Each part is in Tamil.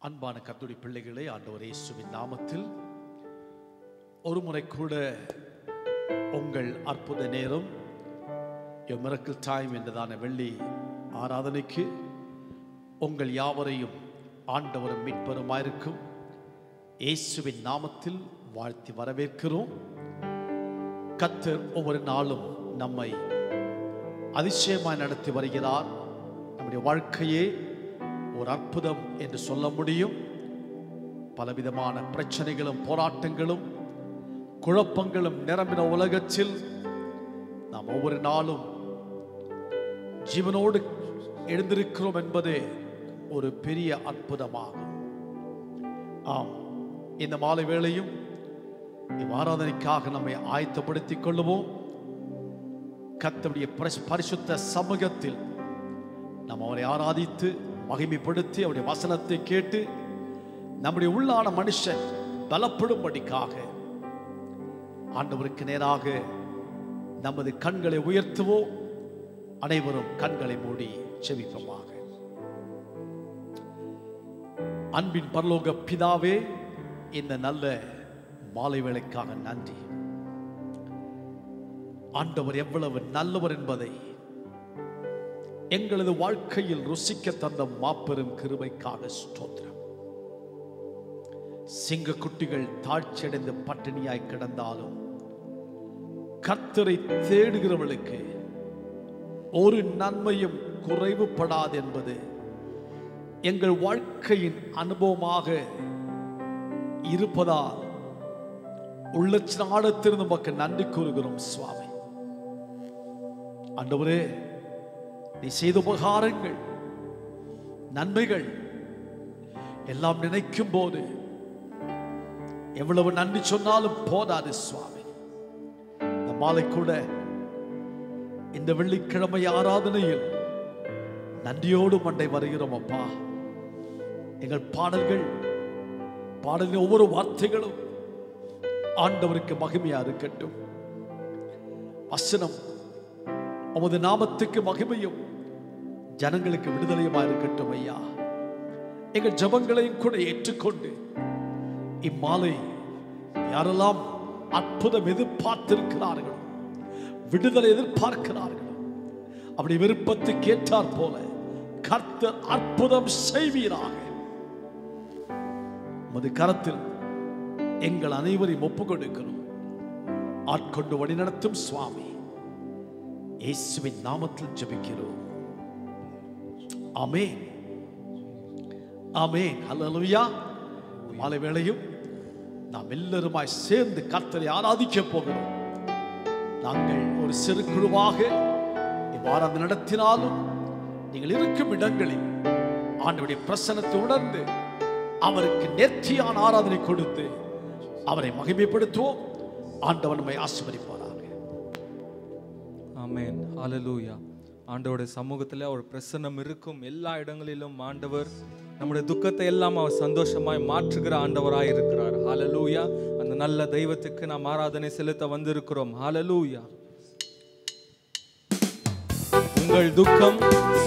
அன்பான கர்த்தருடைய பிள்ளைகளே, ஆண்டவர் இயேசுவின் நாமத்தில் ஒரு முறை கூட உங்கள் அற்புத நேரம் மிரக்கிள் டைம் என்றதான வெள்ளி ஆராதனைக்கு உங்கள் யாவரையும் ஆண்டவரும் மீட்பருமாயிருக்கும் இயேசுவின் நாமத்தில் வாழ்த்தி வரவேற்கிறோம். கர்த்தர் ஒவ்வொரு நாளும் நம்மை அதிசயமாய் நடத்தி வருகிறார். நம்முடைய வாழ்க்கையே ஒரு அற்புதம் என்று சொல்ல முடியும். பலவிதமான பிரச்சனைகளும் போராட்டங்களும் குழப்பங்களும் நிரம்பின உலகத்தில் நாம் ஒவ்வொரு நாளும் ஜீவனோடு எழுந்திருக்கிறோம் என்பது ஒரு பெரிய அற்புதமாகும். ஆம், இந்த மாலை வேளையும் ஆராதனைக்காக நம்மை ஆயத்தப்படுத்திக் கொள்ளுவோம். கர்த்தருடைய பரிசுத்த சமூகத்தில் நாம் அவரை ஆராதித்து மகிமைப்படுத்தி அவருடைய வசனத்தை கேட்டு நம்முடைய உள்ளான மனுஷன் பலப்படும்படிக்காக ஆண்டவருக்கு நேராக நமது கண்களை உயர்த்துவோம். அனைவரும் கண்களை மூடி செபிப்போமாக. அன்பின் பரலோக பிதாவே, இந்த நல்ல மாலை வேளைக்காக நன்றி. ஆண்டவர் எவ்வளவு நல்லவர் என்பதை எங்களது வாழ்க்கையில் ருசிக்க தந்த மாபெரும் கிருபைக்காக ஸ்தோத்திரம். சிங்க குட்டிகள் தாழ்ச்சியடைந்து பட்டினியாய் கிடந்தாலும் கர்த்தரை தேடுகிறவர்களுக்கு ஒரு நன்மையும் குறைவுபடாது என்பது எங்கள் வாழ்க்கையின் அனுபவமாக இருப்பதால் உள்ளத்திலிருந்து நமக்கு நன்றி கூறுகிறோம் சுவாமி. ஆண்டவரே, நீ செய்த உபகாரங்கள் நன்மைகள் எல்லாம் நினைக்கும் போது எவ்வளவு நன்றி சொன்னாலும் போதாது சுவாமி. இந்த மாலை கூட இந்த வெள்ளிக்கிழமை ஆராதனையில் நன்றியோடு மண்டை வருகிறோம் அப்பா. எங்கள் பாடல்கள் ஒவ்வொரு வார்த்தைகளும் ஆண்டவருக்கு மகிமையா இருக்கட்டும். வசனம் உமது நாமத்துக்கு மகிமையும் ஜனங்களுக்கு விடுதலையுமா இருக்கட்டும் ஐயா. எங்கள் ஜெபங்களையும் கூட ஏற்றுக்கொண்டு இம்மாலை யாரெல்லாம் அற்புதம் எதிர்பார்த்திருக்கிறார்களோ, விடுதலை எதிர்பார்க்கிறார்களோ, அப்படி விருப்பத்துக்கு ஏற்றார் போல கர்த்தர் அற்புதம் செய்வீராக. உமது கரத்தில் எங்கள் அனைவரையும் ஒப்பு கொடுக்கிறோம். ஆட்கொண்டு வழிநடத்தும் சுவாமி, இயேசுவின் நாமத்தில் ஜெபிக்கிறோம். ஆமென், ஆமென், ஹல்லேலூயா. மாலை வேளையும் நாம் எல்லாருமாய் சேர்ந்து கர்த்தரை ஆராதிக்க போகிறோம். நாங்கள் ஒரு சிறு குழுவாக இவ்வாறு நடத்தினாலும் நீங்கள் இருக்கும் இடங்களில் ஆண்டவருடைய பிரசன்னத்தை உணர்ந்து அவருக்கு நேர்த்தியான ஆராதனை கொடுத்து அவரை மகிமைப்படுத்துவோம். ஆண்டவர் நம்மை ஆசீர்வதிப்பாராக. ஆமென், ஹல்லேலூயா. ஆண்டவருடைய சமூகத்தில் ஒரு பிரசன்னம் இருக்கும். எல்லா இடங்களிலும் ஆண்டவர் நம்முடைய துக்கத்தை எல்லாம் அவர் சந்தோஷமாய் மாற்றுகிற ஆண்டவராய் இருக்கிறார். ஹல்லேலூயா. அந்த நல்ல தெய்வத்துக்கு நாம் ஆராதனை செலுத்த வந்திருக்கிறோம். ஹல்லேலூயா. உங்கள் துக்கம்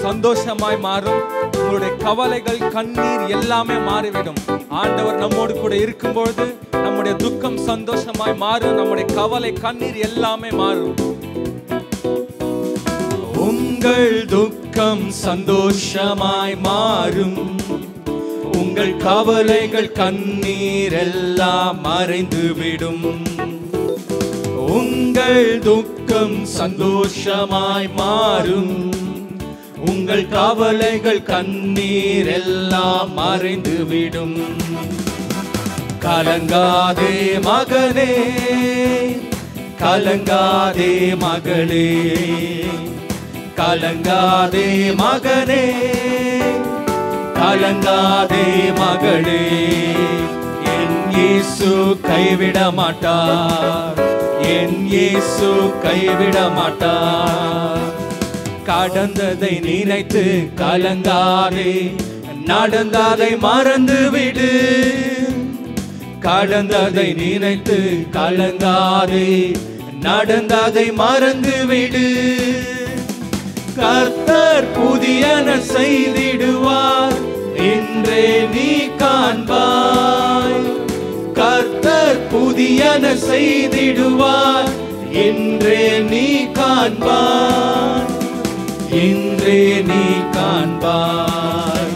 சந்தோஷமாய் மாறும். உங்களுடைய கவலைகள், கண்ணீர் எல்லாமே மாறிவிடும். ஆண்டவர் நம்மோடு கூட இருக்கும்பொழுது நம்முடைய துக்கம் சந்தோஷமாய் மாறும். நம்முடைய கவலை, கண்ணீர் எல்லாமே மாறும். உங்கள் துக்கம் சந்தோஷமாய் மாறும். உங்கள் கவலைகள், கண்ணீர் எல்லாம் மறைந்துவிடும். உங்கள் துக்கம் சந்தோஷமாய் மாறும். உங்கள் கவலைகள், கண்ணீர் எல்லாம் மறைந்துவிடும். கலங்காதே மகனே, கலங்காதே மகளே, கலங்காதே மகனே, கலங்காதே மகளே. என் இயேசு கைவிட மாட்டார், என் இயேசு கைவிட மாட்டார். கடந்ததை நினைத்து கலங்காதே, நடந்ததை மறந்துவிடு. கடந்ததை நினைத்து கலங்காதே, நடந்ததை மறந்துவிடு. கர்த்தர் புதியன செய்திடுவார். இன்றே நீ காண செய்திடுவார். இன்றே நீ காண்பார், இன்றே நீ காண்பார்.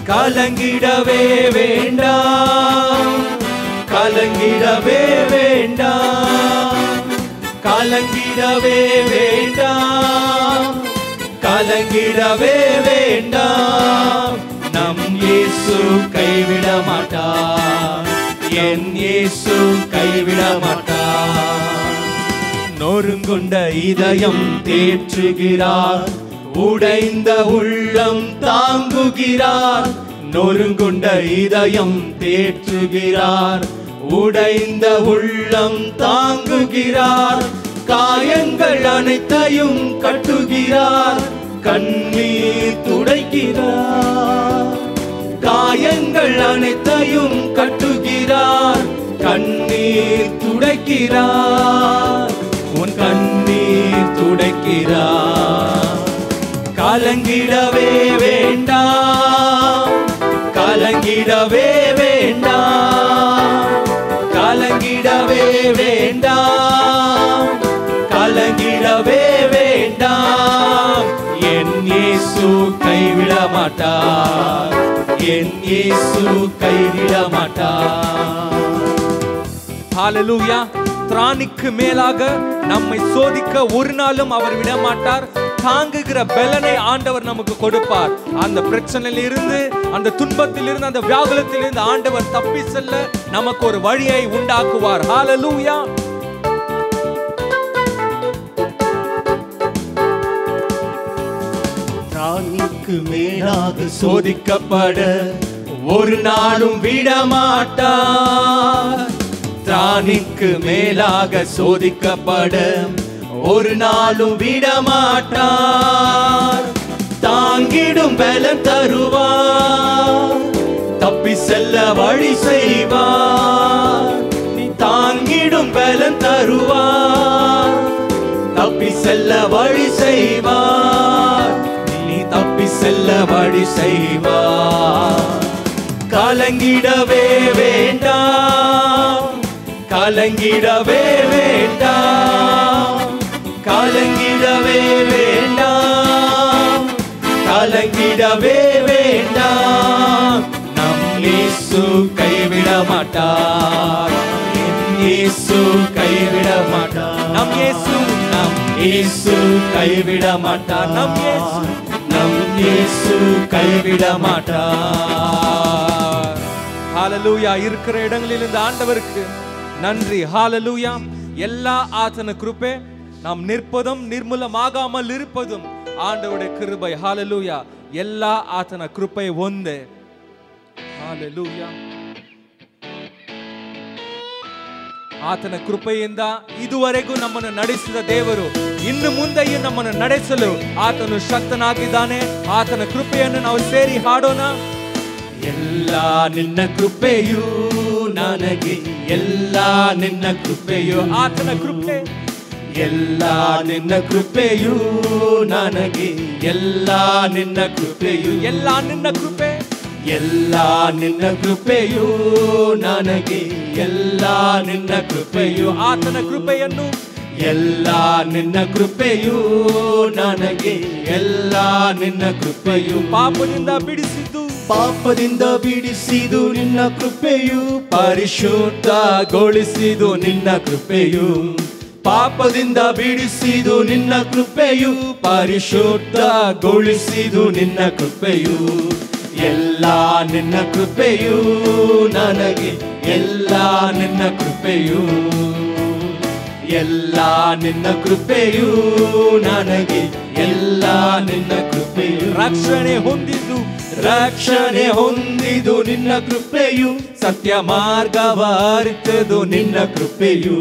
கலங்கிடவே வேண்டாம், கலங்கிடவே வேண்டாம், கலங்கிடவே வேண்டாம், கலங்கிடவே வேண்டாம். நம் இயேசு கைவிட மாட்டார், என் இயேசு கைவிட மாட்டார். நொறுங்குண்ட இதயம் தேற்றுகிறார், உடைந்த உள்ளம் தாங்குகிறார். நொறுங்குண்ட இதயம் தேற்றுகிறார், உடைந்த உள்ளம் தாங்குகிறார். காயங்கள் அனைத்தையும் கட்டுகிறார், கண்ணீர் துடைக்கிறார். காயங்கள் அனைத்தையும் கட்டுகிறார், கண்ணீர் துடைக்கிறார். உன் கண்ணீர் துடைக்கிறார். கலங்கிடவே வேண்டாம், கலங்கிடவே வேண்டாம், கலங்கிடவே வேண்டாம், கலங்கிடவே வேண்டாம். என் இயேசு கைவிட மாட்டார், என் இயேசு கைவிட மாட்டார். ஹalleluya. திராணிக்கு மேலாக நம்மை சோதிக்க ஒரு நாளும் அவர் விட மாட்டார். தாங்குகிற பலனை ஆண்டவர் நமக்கு கொடுப்பார். அந்த பிரச்சனையில இருந்து, அந்த துன்பத்தில் இருந்து, அந்த வியாகுலத்தில் இருந்து ஆண்டவர் தப்பி செல்ல நமக்கு ஒரு வழியை உண்டாக்குவார். ஹalleluya. திராணிக்கு மேலாக சோதிக்கப்பட ஒரு நாளும் விடமாட்டார். திராணிக்கு மேலாக சோதிக்கப்பட ஒரு நாளும் விடமாட்டார். தாங்கிடும் பலம் தருவார், தப்பி செல்ல வழி செய்வார். நீ தாங்கிடும் பலம் தருவார், தப்பி செல்ல வழி செய்வார். நீ தப்பி செல்ல வழி செய்வார். கலங்கிடவே வேண்டாம், கலங்கிடவே வேண்டாம், கலங்கிடவே வேண்டாம், கலங்கிடவே வேண்டாம். நம் இயேசு கைவிட மாட்டார், இயேசு கைவிட மாட்டார். நம் இயேசு, நம் இயேசு கைவிட மாட்டார். நம் இயேசு, நம் இயேசு கைவிட மாட்டார். ஹalleluya. இருக்கிற இடங்களில் இந்த ஆண்டவருக்கு நன்றி. ஹalleluya. எல்லா ஆತನ கிருபை, நாம் நிற்பதும் நிர்மூலமாகாமல் இருப்பதும் ஆண்டவருடைய கிருபை. ஹalleluya. எல்லா ಆತನ ಕೃಪೆ ಒಂದೇ. ಹalleluya. ಆತನ ಕೃಪೆಯಿಂದ ಇದುವರೆಗೂ ನಮ್ಮನ್ನು ನಡೆಸಿದ ದೇವರು ಇನ್ನು ಮುಂದೆಯೂ ನಮ್ಮನ್ನು ನಡೆಸಲು ಆತನು ಶಕ್ತನಾಗಿದ್ದಾನೆ. ಆತನ ಕೃಪೆಯನ್ನು ನಾವು ಸೇರಿ ಹಾಡೋಣ. ಎಲ್ಲ ನಿನ್ನ ಕೃಪೆಯು ನನಗೆ, ಎಲ್ಲ ನಿನ್ನ ಕೃಪೆಯು, ಆತನ ಕೃಪೆ, ಎಲ್ಲ ನಿನ್ನ ಕೃಪೆಯು ನನಗೆ, ಎಲ್ಲ ನಿನ್ನ ಕೃಪೆಯು, ಎಲ್ಲ ನಿನ್ನ ಕೃಪೆ, ಎಲ್ಲ ನಿನ್ನ ಕೃಪೆಯು ನನಗೆ, ಎಲ್ಲ ನಿನ್ನ ಕೃಪೆಯು, ಆತನ ಕೃಪೆಯನ್ನು, ಎಲ್ಲ ನಿನ್ನ ಕೃಪೆಯು ನನಗೆ, ಎಲ್ಲ ನಿನ್ನ ಕೃಪೆಯು, ಪಾಪದಿಂದ ಬಿಡಿಸಿದ್ದು, ಪಾಪದಿಂದ ಬಿಡಿಸಿದು ನಿನ್ನ ಕೃಪೆಯು, ಪರಿಶುದ್ಧಗೊಳಿಸಿದು ನಿನ್ನ ಕೃಪೆಯು, ಪಾಪದಿಂದ ಬಿಡಿಸಿದು ನಿನ್ನ ಕೃಪೆಯು, ಪರಿಶುದ್ಧಗೊಳಿಸಿದು ನಿನ್ನ ಕೃಪೆಯು, ಎಲ್ಲ ನಿನ್ನ ಕೃಪೆಯು ನನಗೆ, ಎಲ್ಲ ನಿನ್ನ ಕೃಪೆಯು, ಎಲ್ಲ ನಿನ್ನ ಕೃಪೆಯು ನನಗೆ, ಎಲ್ಲ ನಿನ್ನ ಕೃಪೆಯು, ರಕ್ಷಣೆ ಹೊಂದಿದ್ದು, ರಕ್ಷಣೆ ಹೊಂದಿದು ನಿನ್ನ ಕೃಪೆಯು, ಸತ್ಯ ಮಾರ್ಗವ ಅರಿತದು ನಿನ್ನ ಕೃಪೆಯು,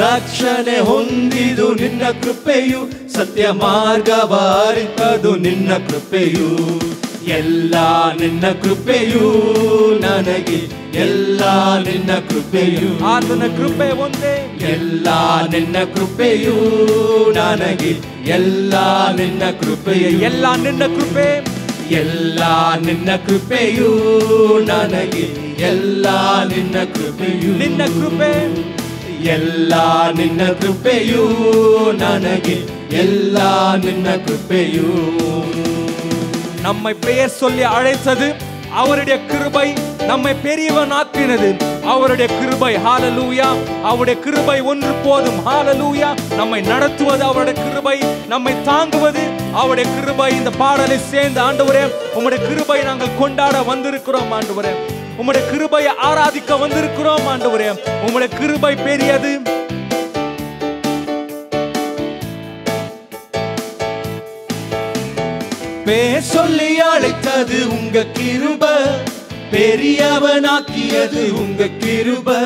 ರಕ್ಷಣೆ ಹೊಂದಿದು ನಿನ್ನ ಕೃಪೆಯು, ಸತ್ಯ ಮಾರ್ಗವ ಅರಿತದು ನಿನ್ನ ಕೃಪೆಯು, ಎಲ್ಲ ನಿನ್ನ ಕೃಪೆಯು ನನಗೆ, ಎಲ್ಲ ನಿನ್ನ ಕೃಪೆಯು, ಆತನ ಕೃಪೆ ಒಂದೇ, ಎಲ್ಲ ನಿನ್ನ ಕೃಪೆಯು ನನಗೆ, ಎಲ್ಲ ನಿನ್ನ ಕೃಪೆಯು, ಎಲ್ಲ ನಿನ್ನ ಕೃಪೆ, ಎಲ್ಲ ನಿನ್ನ ಕೃಪೆಯು ನನಗೆ, ಎಲ್ಲ ನಿನ್ನ ಕೃಪೆಯು, ನಿನ್ನ ಕೃಪೆ, ಎಲ್ಲ ನಿನ್ನ ಕೃಪೆಯು ನನಗೆ, ಎಲ್ಲ ನಿನ್ನ ಕೃಪೆಯು. நம்மை பெயர் சொல்லி அழைத்தது அவருடைய கிருபை, நம்மை பெரியவனாக்கினது அவருடைய கிருபை. ஹalleluya. அவருடைய கிருபை ஒன்று போதும். ஹalleluya. நம்மை நடத்துவது அவருடைய கிருபை, நம்மை தாங்குவது அவருடைய கிருபை. இந்த பாடலை சேர்ந்து ஆண்டவரே உம்முடைய கிருபை நாங்கள் கொண்டாட வந்திருக்கிறோம் ஆண்டவரே. உம்முடைய கிருபையை ஆராதிக்க வந்திருக்கிறோம் ஆண்டவரே. உம்முடைய கிருபை பெரியது. பேர் சொல்லி அழைத்தது உங்க கிருபை, பெரியவனாக்கியது உங்க கிருபை.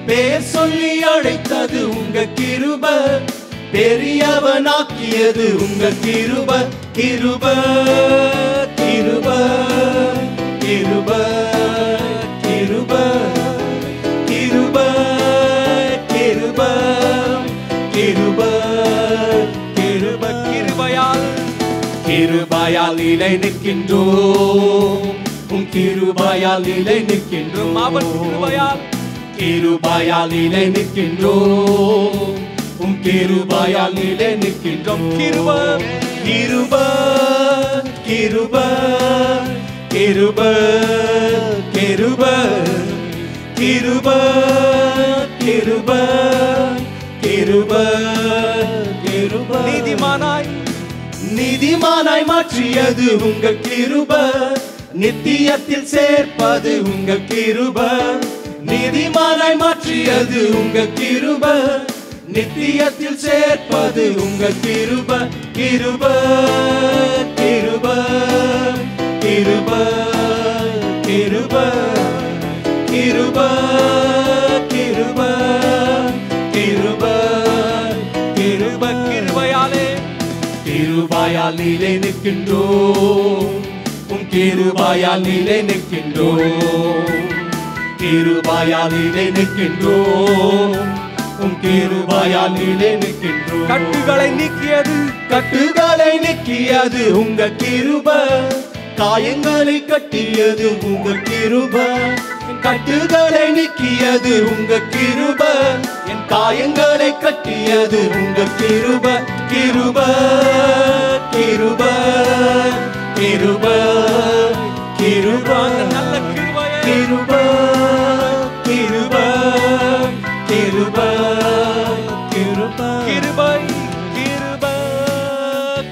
பேர் சொல்லி அழைத்தது உங்க கிருபை, பெரியவனாக்கியது உங்க கிருபை. கிருபை கிருபை கிருபை கிருபை கிருபை கிருபை கிருபை கிருபை. கிருபையால் கிருபையால் நிலை நிற்கின்றோம், உம் கிருபையால் நிலை நிற்கின்றோம். அவன் கிருபையால் கிருபையால் நிலை நிற்கின்றோம், உம் கிருபையால் நிலை நிற்கின்றோம். கிருபை கிருபை கிருபை கிருபை கிருபை கிருபை கிருபை கிருபை கிருபை. நீதிமானாய் நீதிமானாய் மாற்றியது உங்க கிருபை, நித்தியத்தில் சேர்ப்பது உங்க கிருபை. நீதிமானாய் மாற்றியது உங்க கிருபை, நித்தியத்தில் சேர்ப்பது உங்க கிருபை. கிருபை கிருபை கிருபை கிருபை கிருபை கிருபை கிருபை கிருபை. கிருபையாலே கிருபையால் நிலை நிற்கின்றோம், உம் கிருபையால் நிலை நிற்கின்றோம். கிருபையால் நிலை நிற்கின்றோம், உம் கிருபையால் நிலை நிற்கின்றோம். கட்டுகளை நீக்கியது கட்டுகளை நீக்கியது உங்க கிருபை, காயங்களை கட்டியது உங்க கிருபை. கட்டுகளை நீக்கியது உங்க கிருபை, என் காயங்களை கட்டியது உங்க கிருபை. கிருபை கிருபை கிருபை கிருபை. நல்ல கிருபையே கிருபை கிருபை கிருபை கிருபை கிருபை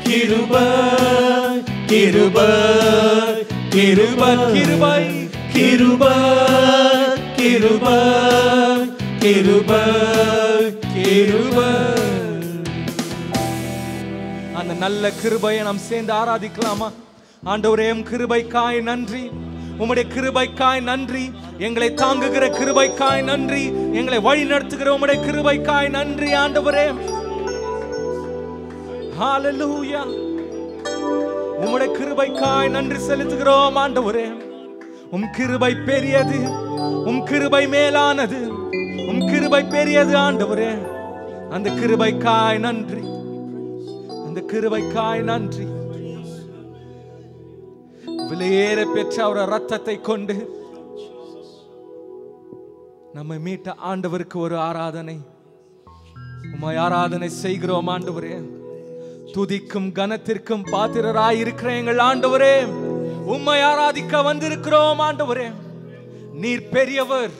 கிருபை கிருபை கிருபை கிருபை கிருபை கிருபை கிருபை கிருபை கிருபை. அந்த நல்ல கிருபையை நாம் சேர்ந்து ஆராதிக்கலாமா? ஆண்டவரே உம் கிருபைக்காய் நன்றி, உம்முடைய கிருபைக்காய் நன்றி, எங்களை தாங்குகிற கிருபைக்காய் நன்றி, எங்களை வழி நடத்துகிற உம்முடைய கிருபைக்காய் நன்றி ஆண்டவரே. ஹalleluya. உம்முடைய கிருபைக்காய் நன்றி செலுத்துகிறோம் ஆண்டவரே. உம் கிருபை பெரியது, உம் கிருபை மேலானது, உம் கிருபை பெரியது ஆண்டவரே. அந்த கிருபைக்காய் நன்றி, அந்த கிருபைக்காய் நன்றி. விலையேற பெற்ற அவருடைய ரத்தத்தை கொண்டு நம்மை மீட்ட ஆண்டவருக்கு ஒரு ஆராதனை. உம்மை ஆராதனை செய்கிறோம் ஆண்டவரே. துதிக்கும் கனத்திற்கும் பாத்திரராய் இருக்கிற எங்கள் ஆண்டவரே, உம்மை ஆராதிக்க வந்திருக்கிறோம் ஆண்டவரே. நீர் பெரியவர்.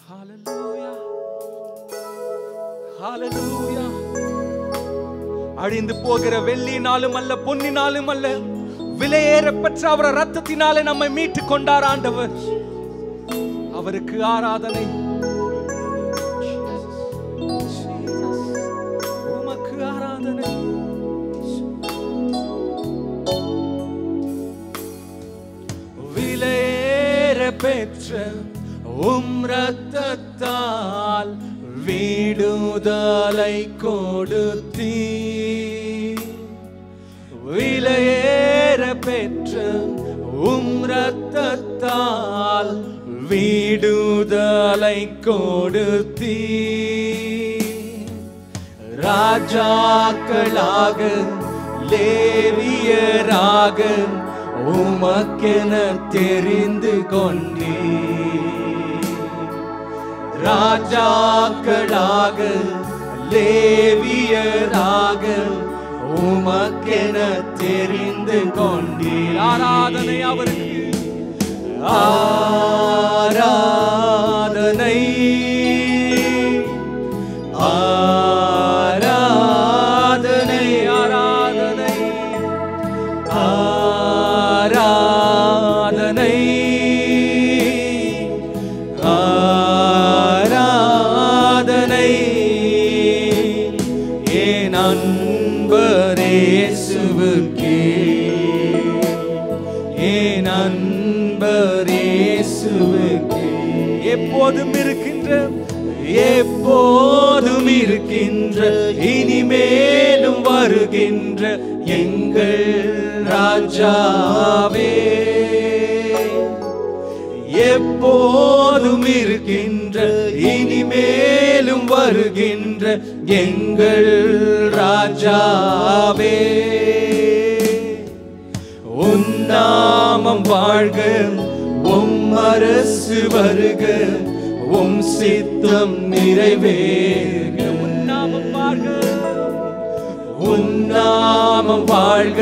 ஹalleluya ஹalleluya. அழிந்து போகிற வெள்ளினாலும் அல்ல, பொன்னினாலும் அல்ல, விலையேற பெற்ற அவர் ரத்தத்தினாலே நம்மை மீட்டு கொண்டார் ஆண்டவர். அவருக்கு ஆராதனை. உமக்கு ஆராதனை. விலையேற பெற்ற உம் ரத்தத்தால் விடுதலை கொடுத்தீ. விலையேற பெற்ற உம் ரத்தத்தால் விடுதலை கொடுத்தீ. ராஜாக்களாக லேவியராக உமக்கென தெரிந்து கொண்டீ. ராஜாக்களாக லேவியராக உமக்கென தெரிந்து கொண்டீர். ஆராதனை அவருக்கு, ஆராதனை ஆராதனை ஆராதனை ஆராதனை ஆராதனை என் அன்பரேசுவுக்கே, என் அன்பரேசுவுக்கே. எப்போதும் இருக்கின்ற, எப்போதும் இருக்கின்ற, இனிமேலும் வருகின்ற எங்கள் ராஜாவே. எப்போதும் இருக்கின்ற, இனிமேலும் வருகின்ற எங்கள் ராஜாவே. உன் நாமம் வாழ்க, உம் அரசு வருக, உம் சித்தம் நிறைவேறுக. உன் நாமம் வாழ்க, உன் நாமம் வாழ்க,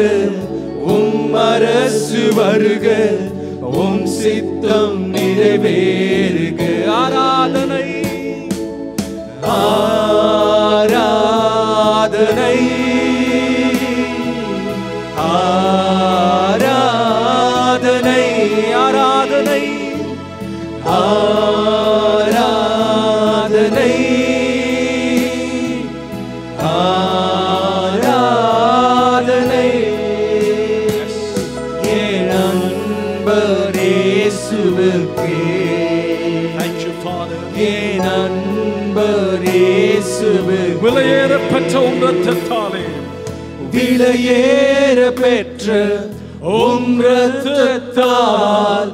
உம் அரசு வருக, உம் சித்தம் நிறைவேறுக. ஆராதனை ஆராதனை ஆராதனை ஆராதனை ஆராதனை ஆராதனை என் அன்பரேசுவுக்கே. Thank you, Father. என் அன்பரேசுவுக்கே. விலையேற பெற்ற உம் இரத்தத்தாலே, விலையேற பெற்ற உம் இரத்தத்தால்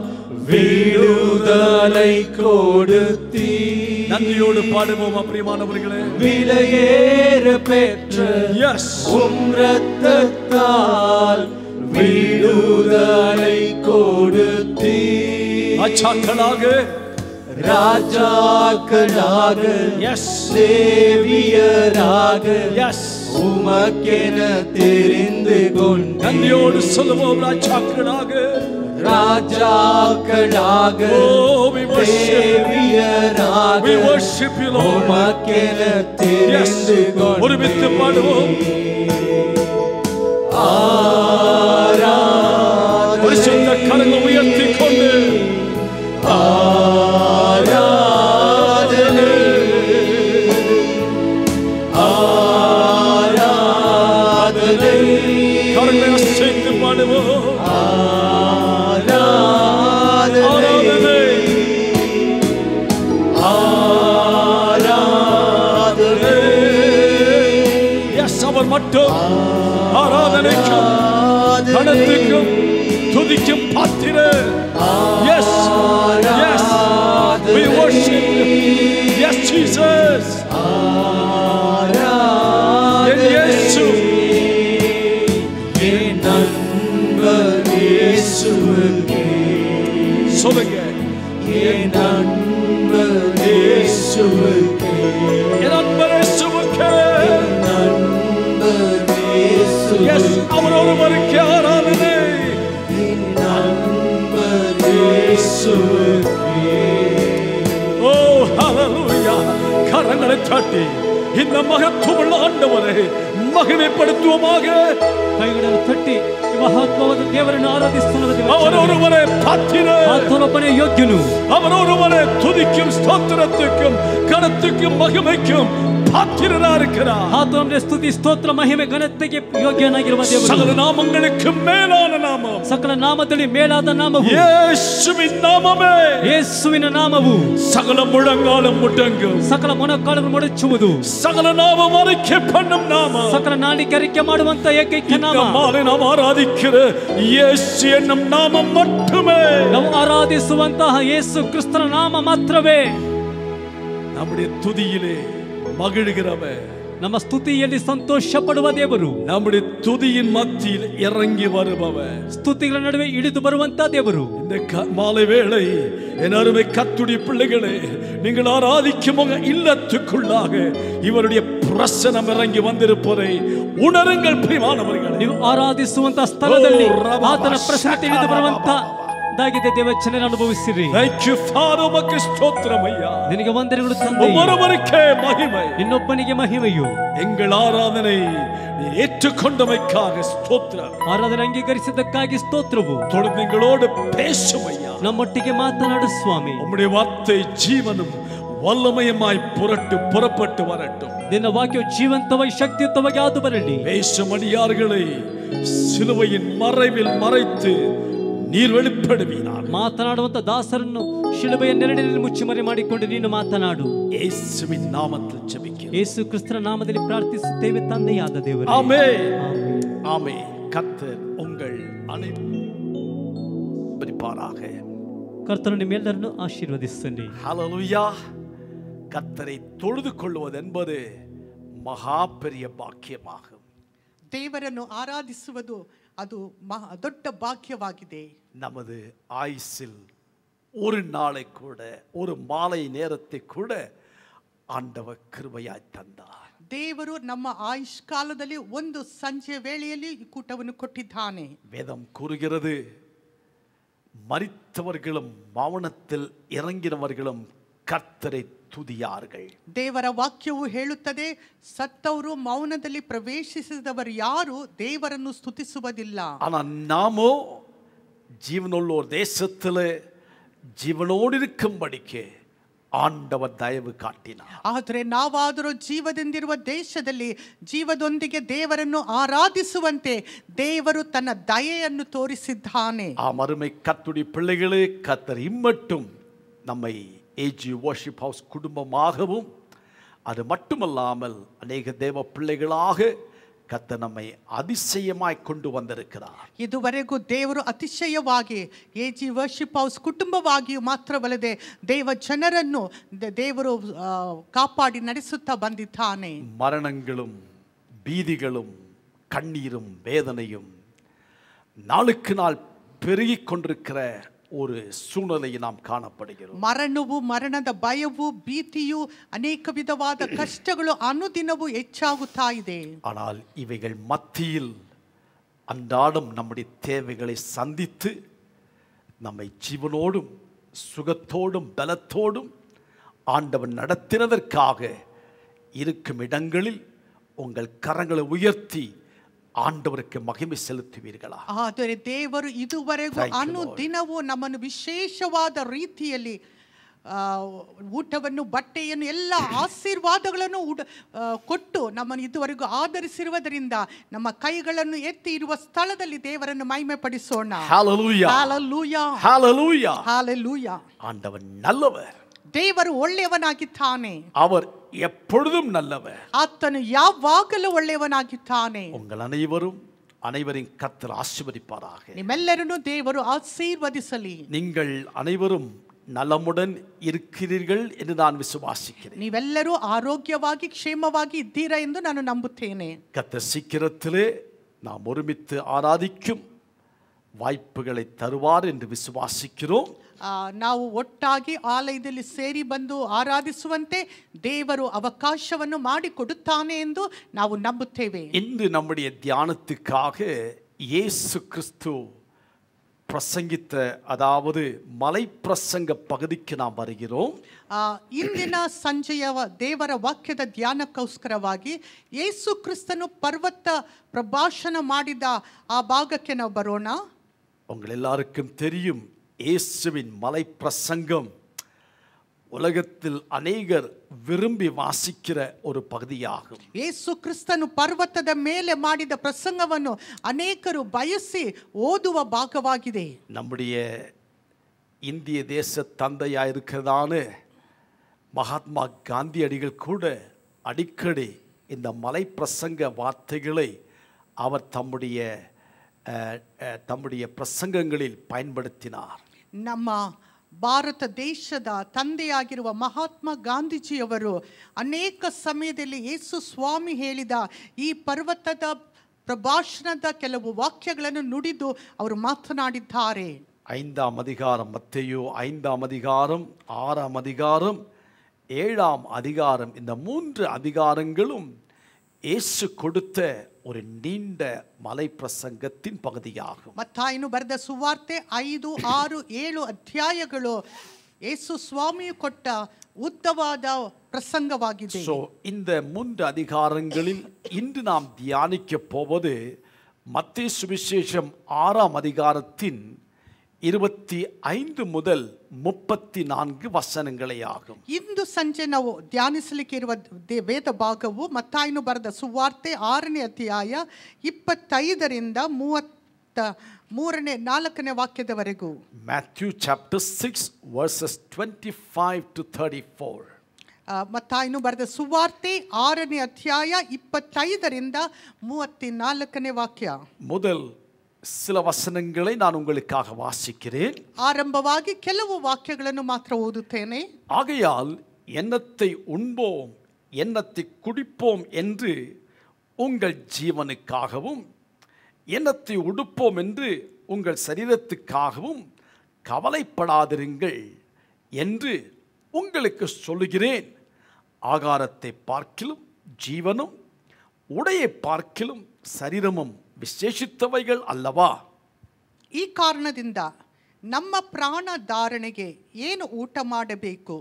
விடுதலை கொடுத்தீர். நன்றியோடு பாடுவோம் பிரியமானவர்களே. விலையேற பெற்ற Yes. உம் இரத்தத்தால் விடுதலை கொடுத்தீர். ராஜாக்களாக, ராஜாக்களாக Yes. லேவியராக Yes. உமக்கென தெரிந்து கொண்டீர். நன்றியோடு சொல்லுவோம் ராஜாக்களாக, ராஜாக்களாக Oh, we worship you. லேவியராக We worship you, Lord. உமக்கென Yes. தெரிந்து ஒருமித்து பாடுவோம். ஆராதனை பரிசுத்த கரங்களை உயர்த்திக் கொண்டு ஆராதனை ஆராதனை கரங்களை அசைத்து பாடுவோம். ஆராதனை ஆராதனை Yes, அவர் மட்டும் ஆராதனைக்கும் கனத்துக்கும் துதிக்கும் பாத்திரர். Yes. Yes. We worship you. Yes, Jesus. என் இயேசு. என் அன்பர் இயேசுவுக்கே. சொல்லுங்க. என் அன்பர் இயேசுவுக்கே. என் அன்பர் இயேசுவுக்கே. என் அன்பர் இயேசுவுக்கே. Yes, அவர் ஒருவருக்கே ஆராதனை. என் அன்பர் இயேசுவுக்கே. Oh, hallelujah. கரங்களை தட்டி இந்த மகத்துவமுள்ள ஆண்டவரை மகிமைப்படுத்துவோமாக. ಕೈಗಳನ್ನು ತಟ್ಟಿ ಮಹಾತ್ಮವಾದ ದೇವರನ್ನು ಆರಾಧಿಸುತ್ತದೆ. அவர் ஒருவரே பாத்திரர். ಆತನೊಬ್ಬನೇ ಯೋಗ್ಯನು. அவர் ஒருவரே துதிக்கும் ஸ்தோத்திரத்துக்கும் கனத்துக்கும் மகிமைக்கும் பாத்திரரா இருக்கிறார். ಆತನೊಬ್ಬನೇ ಸ್ತುತಿ ಸ್ತೋತ್ರ ಮಹಿಮೆ ಘನತೆಗೆ ಯೋಗ್ಯನಾಗಿರುವ ದೇವರು. சகல நாமங்களுக்கு மேலான நாமம் ಸಕಲ ನಾಮದಲ್ಲಿ ಮೇಲಾದ ನಾಮವು இயேசுவின் நாமமே. ಯೇಸುವಿನ ನಾಮವು சகல முழங்காலும் முடங்கும். ಸಕಲ ಮೊಣಕಾಲುಗಳನ್ನು ಮೊಡಚುವುದು. சகல நாமம் அறிக்கை பண்ணும் நாமம். ಸಕಲ ನಾಲಿಕರಿಕೆ ಮಾಡುವಂತ ಏಕೈಕ ನಾಮ. இந்த மாலை நாம் ஆராதிக்கிற இயேசு என்னும் நாமம் மட்டுமே. ನಾವು ಆರಾಧಿಸುವಂತಹ ಯೇಸು ಕ್ರಿಸ್ತನ ನಾಮ ಮಾತ್ರವೇ. நம்முடைய துதியிலே மகிழ்கிறவர். ನಮ್ಮ ಸ್ತುತಿಯಲ್ಲಿ ಸಂತೋಷ ಪಡುವ ದೇವರು, நம்முடைய துதியின் மத்தியில் இறங்கி வருபவர், ಸ್ತುತಿಗಳ ನಡುವೆ ಇಳಿದು ಬರುವಂತ ದೇವರು. இந்த மாலை வேளை என் அருமை கர்த்தருடைய பிள்ளைகளே, நீங்கள் ஆராதிக்கும் இல்லத்துக்குள்ளாக இவருடைய பிரசனம் இறங்கி வந்திருப்பதை உணருங்கள் பிரியமானவர்களே. ನೀವು ಆರಾಧಿಸುವಂತ ಸ್ಥಳದಲ್ಲಿ ಆತನ ಪ್ರಸನ್ನತೆ ಇಳಿದು ಬರುವಂತ ದಾಗಿದೆ ದೇವಚನ ಅನುಭವಿಸಿರಿ. Thank you Father, உமக்கு ஸ்தோத்திரம் ஐயா. ನಿನಗೆ ವಂದನೆಗಳು ತಂದೆ. ஒவ்வொருவருக்கே மகிமை. ಇನ್ನೊಬ್ಬನಿಗೆ ಮಹಿಮೆಯು. எங்கள் ஆராதனை நீ ஏற்றுக்கொண்டமைக்காக ஸ்தோத்திரம். ಆರಾಧನೆ ಅಂಗೀಕರಿಸಿದ್ದಕ್ಕಾಗಿ ಸ್ತೋತ್ರವು. தொடர்ந்து எங்களோடு பேசும் ஐயா. ನಮ್ಮೊಟ್ಟಿಗೆ ಮಾತನಾಡು ಸ್ವಾಮಿ. உம்முடைய வார்த்தை ஜீவனும் வல்லமையுமாய் புறப்பட்டு வரட்டும். ನಿನ್ನ ವಾಕ್ಯವು ಜೀವಂತವಾಗಿ ಶಕ್ತಿಯುತವಾಗಿ ಆದು ಬರಲಿ. பேசும் அடியார்களை சிலுவையின் மறைவில் மறைத்து நீர் வெளிப்படுவீராக. ಮಾತನಾಡುವಂತ ದಾಸರನ್ನು ಶಿಲುಬೆಯ ನೆರಳಿನಲ್ಲಿ ಮುಚ್ಚುಮರೆ ಮಾಡಿಕೊಂಡು ನೀನು ಮಾತನಾಡು. ಯೇಸುವಿನ ನಾಮದಲ್ಲಿ ಜಪಿக்கிறேன். ಯೇಸು ಕ್ರಿಸ್ತನ ನಾಮದಲ್ಲಿ ಪ್ರಾರ್ಥಿಸುತ್ತೇವೆ ತಂದೆಯಾದ ದೇವರೇ. ஆமென். ஆமென். கர்த்தர் உங்கள் அனைவரையும் ಕರ್ತನು ನಿಮ್ಮೆಲ್ಲರನ್ನು ಆಶೀರ್ವದಿಸಲಿ. ஹல்லேலூயா. கர்த்தரை தொழுது கொள்வது என்பது மகா பெரிய பாக்கியமாகும். ದೇವರನ್ನು ಆರಾಧಿಸುವುದು ಅದು ದೊಡ್ಡ ಭಾಗ್ಯವಾಗಿದೆ. நமது ஆயுசில் ஒரு நாளை கூட, ஒரு மாலை நேரத்தை கூட ஆண்டவர் கிருபையாய் தந்தார். ದೇವರು ನಮ್ಮ ಆಯುಷ್ ಕಾಲದಲ್ಲಿ ಒಂದು ಸಂಜೆ ವೇಳೆಯಲ್ಲಿ ಈ ಕೂಟವನ್ನು ಕೊಟ್ಟಿದ್ದಾನೆ. வேதம் கூறுகிறது, மரித்தவர்களும் மௌனத்தில் இறங்கினவர்களும் கர்த்தரை துதியார்கள். ದೇವರ ವಾಕ್ಯವು ಹೇಳುತ್ತದೆ, ಸತ್ತವರು ಮೌನದಲ್ಲಿ ಪ್ರವೇಶಿಸಿದವರು ಯಾರು ದೇವರನ್ನು ಸ್ತುತಿಸುವುದಿಲ್ಲ. ஆனால் நாமோ ஜீவனுள்ள ஒரு தேசத்தில் ஜீவனோடு இருக்கும்படிக்கு ஆண்டவர் தயவு காட்டினார். ಆದರೆ ನಾವಾದರೂ ಜೀವದಿಂದಿರುವ ದೇಶದಲ್ಲಿ ಜೀವದೊಂದಿಗೆ ದೇವರನ್ನು ಆರಾಧಿಸುವಂತೆ ದೇವರು ತನ್ನ ದಯೆಯನ್ನು ತೋರಿಸಿದ್ದಾನೆ. ஆ மறுமை கர்த்தருடைய பிள்ளைகளே, கர்த்தர் இம்மட்டும் நம்மை ஏஜி வர்ஷிப் ஹவுஸ் குடும்பமாகவும், அது மட்டுமல்லாமல் அநேக தேவ பிள்ளைகளாக கர்த்தர் நம்மை அதிசயமாய் கொண்டு வந்திருக்கிறார். ಇದುವರೆಗೂ ದೇವರು ಅತಿಶಯವಾಗಿ ಎಜಿ ವರ್ಷಿಪ್ ಹೌಸ್ ಕುಟುಂಬವಾಗಿಯೂ ಮಾತ್ರವಲ್ಲದೆ ದೇವ ಜನರನ್ನು ದೇವರು ಕಾಪಾಡಿ ನಡೆಸುತ್ತಾ ಬಂದಿದ್ದಾನೆ. மரணங்களும் பீதிகளும் கண்ணீரும் வேதனையும் நாளுக்கு நாள் பெருகிக் கொண்டிருக்கிற ஒரு சூழ்நிலையை நாம் காணப்படுகிறோம். ಮರಣವು, ಮರಣದ ಭಯವು, ಭೀತಿಯು, ಅನೇಕ ವಿಧವಾದ ಕಷ್ಟಗಳು ಅನುದಿನವೂ ಹೆಚ್ಚಾಗುತ್ತಾ ಇದೆ. ஆனால் இவைகள் மத்தியில் அன்றாடம் நம்முடைய தேவைகளை சந்தித்து நம்மை ஜீவனோடும் சுகத்தோடும் பலத்தோடும் ஆண்டவன் நடத்தினதற்காக இருக்கும் இடங்களில் உங்கள் கரங்களை உயர்த்தி ஆண்டவருக்கு மகிமை செலுத்துவீர்களா? ಆದರೆ ದೇವರು ಇದುವರೆಗೂ ಅನುದಿನವೂ ನಮ್ಮನ್ನು ವಿಶೇಷವಾದ ರೀತಿಯಲ್ಲಿ ಊಟವನ್ನು, ಬಟ್ಟೆಯನ್ನು, ಎಲ್ಲ ಆಶೀರ್ವಾದಗಳನ್ನು ಕೊಟ್ಟು ನಮ್ಮನ್ನು ಇದುವರೆಗೂ ಆಧರಿಸಿರುವುದರಿಂದ ನಮ್ಮ ಕೈಗಳನ್ನು ಎತ್ತಿ ಇರುವ ಸ್ಥಳದಲ್ಲಿ ದೇವರನ್ನು ಮಹಿಮೆ ಪಡಿಸೋಣ. ஹல்லேலூயா, ஹalleluya, ஹalleluya. ஹalleluya. ஆண்டவன் நல்லவர். ದೇವರು ಒಳ್ಳೆಯವನಾಗಿದ್ದಾನೆ. அவர் எப்பொழுதும் நல்லவர். ಆತನು ಯಾವಾಗಲೂ ಒಳ್ಳೆಯವನಾಗಿದ್ದಾನೆ. உங்கள் அனைவரின் கர்த்தர் ஆசீர்வதிப்பாராக. ನಿಮ್ಮೆಲ್ಲರನ್ನು ದೇವರು ಆಶೀರ್ವದಿಸಲಿ. நீங்கள் அனைவரும் நலமுடன் இருக்கிறீர்கள் என்று நான் விசுவாசிக்கிறேன். ನೀವೆಲ್ಲರೂ ಆರೋಗ್ಯವಾಗಿ ಕ್ಷೇಮವಾಗಿ ಇದ್ದೀರಾ ಎಂದು ನಾನು ನಂಬುತ್ತೇನೆ. கர்த்தர் சீக்கிரத்திலே நாம் ஒருமித்து ஆராதிக்கும் வாய்ப்புகளை தருவார் என்று விசுவாசிக்கிறோம். ನಾವು ಒಟ್ಟಾಗಿ ಆಲಯದಲ್ಲಿ ಸೇರಿ ಬಂದು ಆರಾಧಿಸುವಂತೆ ದೇವರು ಅವಕಾಶವನ್ನು ಮಾಡಿಕೊಡುತ್ತಾನೆ ಎಂದು ನಾವು ನಂಬುತ್ತೇವೆ. இன்று நம்முடைய தியானத்துக்காக இயேசு கிறிஸ்து பிரசங்கித்த, அதாவது மலை பிரசங்க பகுதிக்கு நாம் வருகிறோம். ಇಂದಿನ ಸಂಜೆಯ ದೇವರ ವಾಕ್ಯದ ಧ್ಯಾನಕ್ಕೋಸ್ಕರವಾಗಿ ಯೇಸು ಕ್ರಿಸ್ತನು ಪರ್ವತ ಪ್ರಭಾಷಣ ಮಾಡಿದ ಆ ಭಾಗಕ್ಕೆ ನಾವು ಬರೋಣ. உங்கள் எல்லாருக்கும் தெரியும், இயேசுவின் மலை பிரசங்கம் உலகத்தில் அநேகர் விரும்பி வாசிக்கிற ஒரு பகுதியாகும். ಯೇಸು ಕ್ರಿಸ್ತನು ಪರ್ವತದ ಮೇಲೆ ಮಾಡಿದ ಪ್ರಸಂಗವನ್ನು ಅನೇಕರು ಬಯಸಿ ಓದುವ ಭಾಗವಾಗಿದೆ. நம்முடைய இந்திய தேச தந்தையாக இருக்கிறதான மகாத்மா காந்தியடிகள் கூட அடிக்கடி இந்த மலை பிரசங்க வார்த்தைகளை அவர் தம்முடைய பிரசங்கங்களில் பயன்படுத்தினார். ನಮ್ಮ ಭಾರತ ದೇಶದ ತಂದೆಯಾಗಿರುವ ಮಹಾತ್ಮ ಗಾಂಧೀಜಿಯವರು ಅನೇಕ ಸಮಯದಲ್ಲಿ ಯೇಸು ಸ್ವಾಮಿ ಹೇಳಿದ ಈ ಪರ್ವತದ ಪ್ರಭಾಷಣದ ಕೆಲವು ವಾಕ್ಯಗಳನ್ನು ನುಡಿದು ಅವರು ಮಾತನಾಡಿದ್ದಾರೆ. 5ஆம் அதிகாரம் மத்தேயு 5ஆம் அதிகாரம் 6ஆம் அதிகாரம் 7ஆம் அதிகாரம் இந்த 3 அதிகாரங்களும் இயேசு கொடுத்த ஒரு நீண்ட மலை பிரசங்கத்தின் பகுதியாகும். ಮತ್ತಾಯನು ಬರೆದ ಸುವಾರ್ತೆ 5, 6, 7 ಅಧ್ಯಾಯಗಳು ಯೇಸು ಸ್ವಾಮಿಯು ಕೊಟ್ಟ ಉದ್ದವಾದ பிரசங்கவாಗಿದೆ. So இந்த 3 அதிகாரங்களில் இன்று நாம் தியானிக்க போவது மத்தேயு சுவிசேஷம் 6ஆம் அதிகாரத்தின் 25 முதல் 34 ವಚನಗಳೇ ಆகும். ಇಂದು ಸಂಜೆ ನಾವು ಧ್ಯಾನಿಸಲಿಕ್ಕೆ ಇರುವ ವೇದ ಭಾಗವು ಮತ್ತಾಯನು ಬರೆದ ಸುವಾರ್ತೆ 6ನೇ ಅಧ್ಯಾಯ 25ರಿಂದ 33-4ನೇ ವಾಕ್ಯದವರೆಗೂ. Matthew chapter 6 verses 25 to 34. ಮತ್ತಾಯನು ಬರೆದ ಸುವಾರ್ತೆ 6ನೇ ಅಧ್ಯಾಯ 25ರಿಂದ 34ನೇ ವಾಕ್ಯ. முதல் சில வசனங்களை நான் உங்களுக்காக வாசிக்கிறேன். ಆರಂಭವಾಗಿ ಕೆಲವು ವಾಕ್ಯಗಳನ್ನು ಮಾತ್ರ ಓದುತ್ತೇನೆ. ஆகையால் எண்ணத்தை உண்போம் எண்ணத்தை குடிப்போம் என்று உங்கள் ஜீவனுக்காகவும் எண்ணத்தை உடுப்போம் என்று உங்கள் சரீரத்துக்காகவும் கவலைப்படாதிருங்கள் என்று உங்களுக்கு சொல்லுகிறேன். ஆகாரத்தை பார்க்கிலும் ஜீவனும் உடையை பார்க்கிலும் சரீரமும் ವಿಶೇಷಿತವೈಗಳು ಅಲ್ಲವಾ? ಈ ಕಾರಣದಿಂದ ನಮ್ಮ ಪ್ರಾಣ ಧಾರಣೆಗೆ ಏನು ಊಟ ಮಾಡಬೇಕು,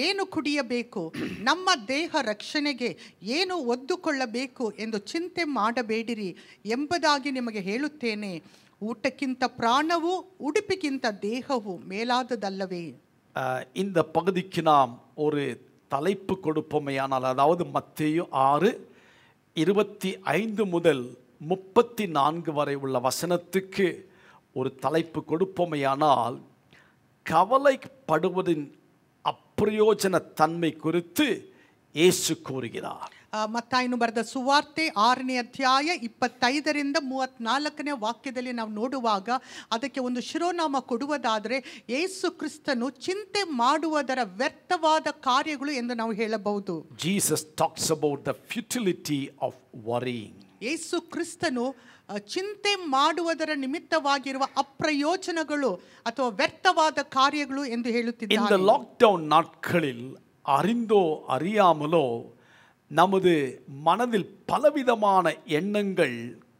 ಏನು ಕುಡಿಯಬೇಕು, ನಮ್ಮ ದೇಹ ರಕ್ಷಣೆಗೆ ಏನು ಒದ್ದುಕೊಳ್ಳಬೇಕು ಎಂದು ಚಿಂತೆ ಮಾಡಬೇಡಿರಿ ಎಂಬುದಾಗಿ ನಿಮಗೆ ಹೇಳುತ್ತೇನೆ. ಊಟಕ್ಕಿಂತ ಪ್ರಾಣವು ಉಡುಪಿಗಿಂತ ದೇಹವು ಮೇಲಾದದಲ್ಲವೇ? இந்த பகுதிக்கு நாம் ஒரு தலைப்பு கொடுப்போமையானால், அதாவது மத்தேயு 6:25 முதல் 34 வரை உள்ள வசனத்துக்கு ஒரு தலைப்பு கொடுப்போமையானால், கவலைப்படுவதின் அப்பிரயோஜன தன்மை குறித்து இயேசு கூறுகிறார். ಮತ್ತಾಯನು ಬರೆದ ಸುವಾರ್ತೆ 6ನೇ ಅಧ್ಯಾಯ 25ರಿಂದ 34ನೇ ವಾಕ್ಯದಲ್ಲಿ ನಾವು ನೋಡುವಾಗ ಅದಕ್ಕೆ ಒಂದು ಶಿರೋನಾಮ ಕೊಡುವುದಾದರೆ ಯೇಸು ಕ್ರಿಸ್ತನು ಚಿಂತೆ ಮಾಡುವುದರ ವ್ಯರ್ಥವಾದ ಕಾರ್ಯಗಳು ಎಂದು ನಾವು ಹೇಳಬಹುದು. Jesus talks about the futility of worrying. ಯೇಸು ಕ್ರಿಸ್ತನು ಚಿಂತೆ ಮಾಡುವುದರ ನಿಮಿತ್ತವಾಗಿರುವ ಅಪ್ರಯೋಜನಗಳು ಅಥವಾ ವ್ಯರ್ಥವಾದ ಕಾರ್ಯಗಳು ಎಂದು ಹೇಳುತ್ತಿದ್ದಾರೆ. இந்த லாக்டவுன் நாட்களில் அறிந்தோ அறியாமலோ நமது மனதில் பலவிதமான எண்ணங்கள்,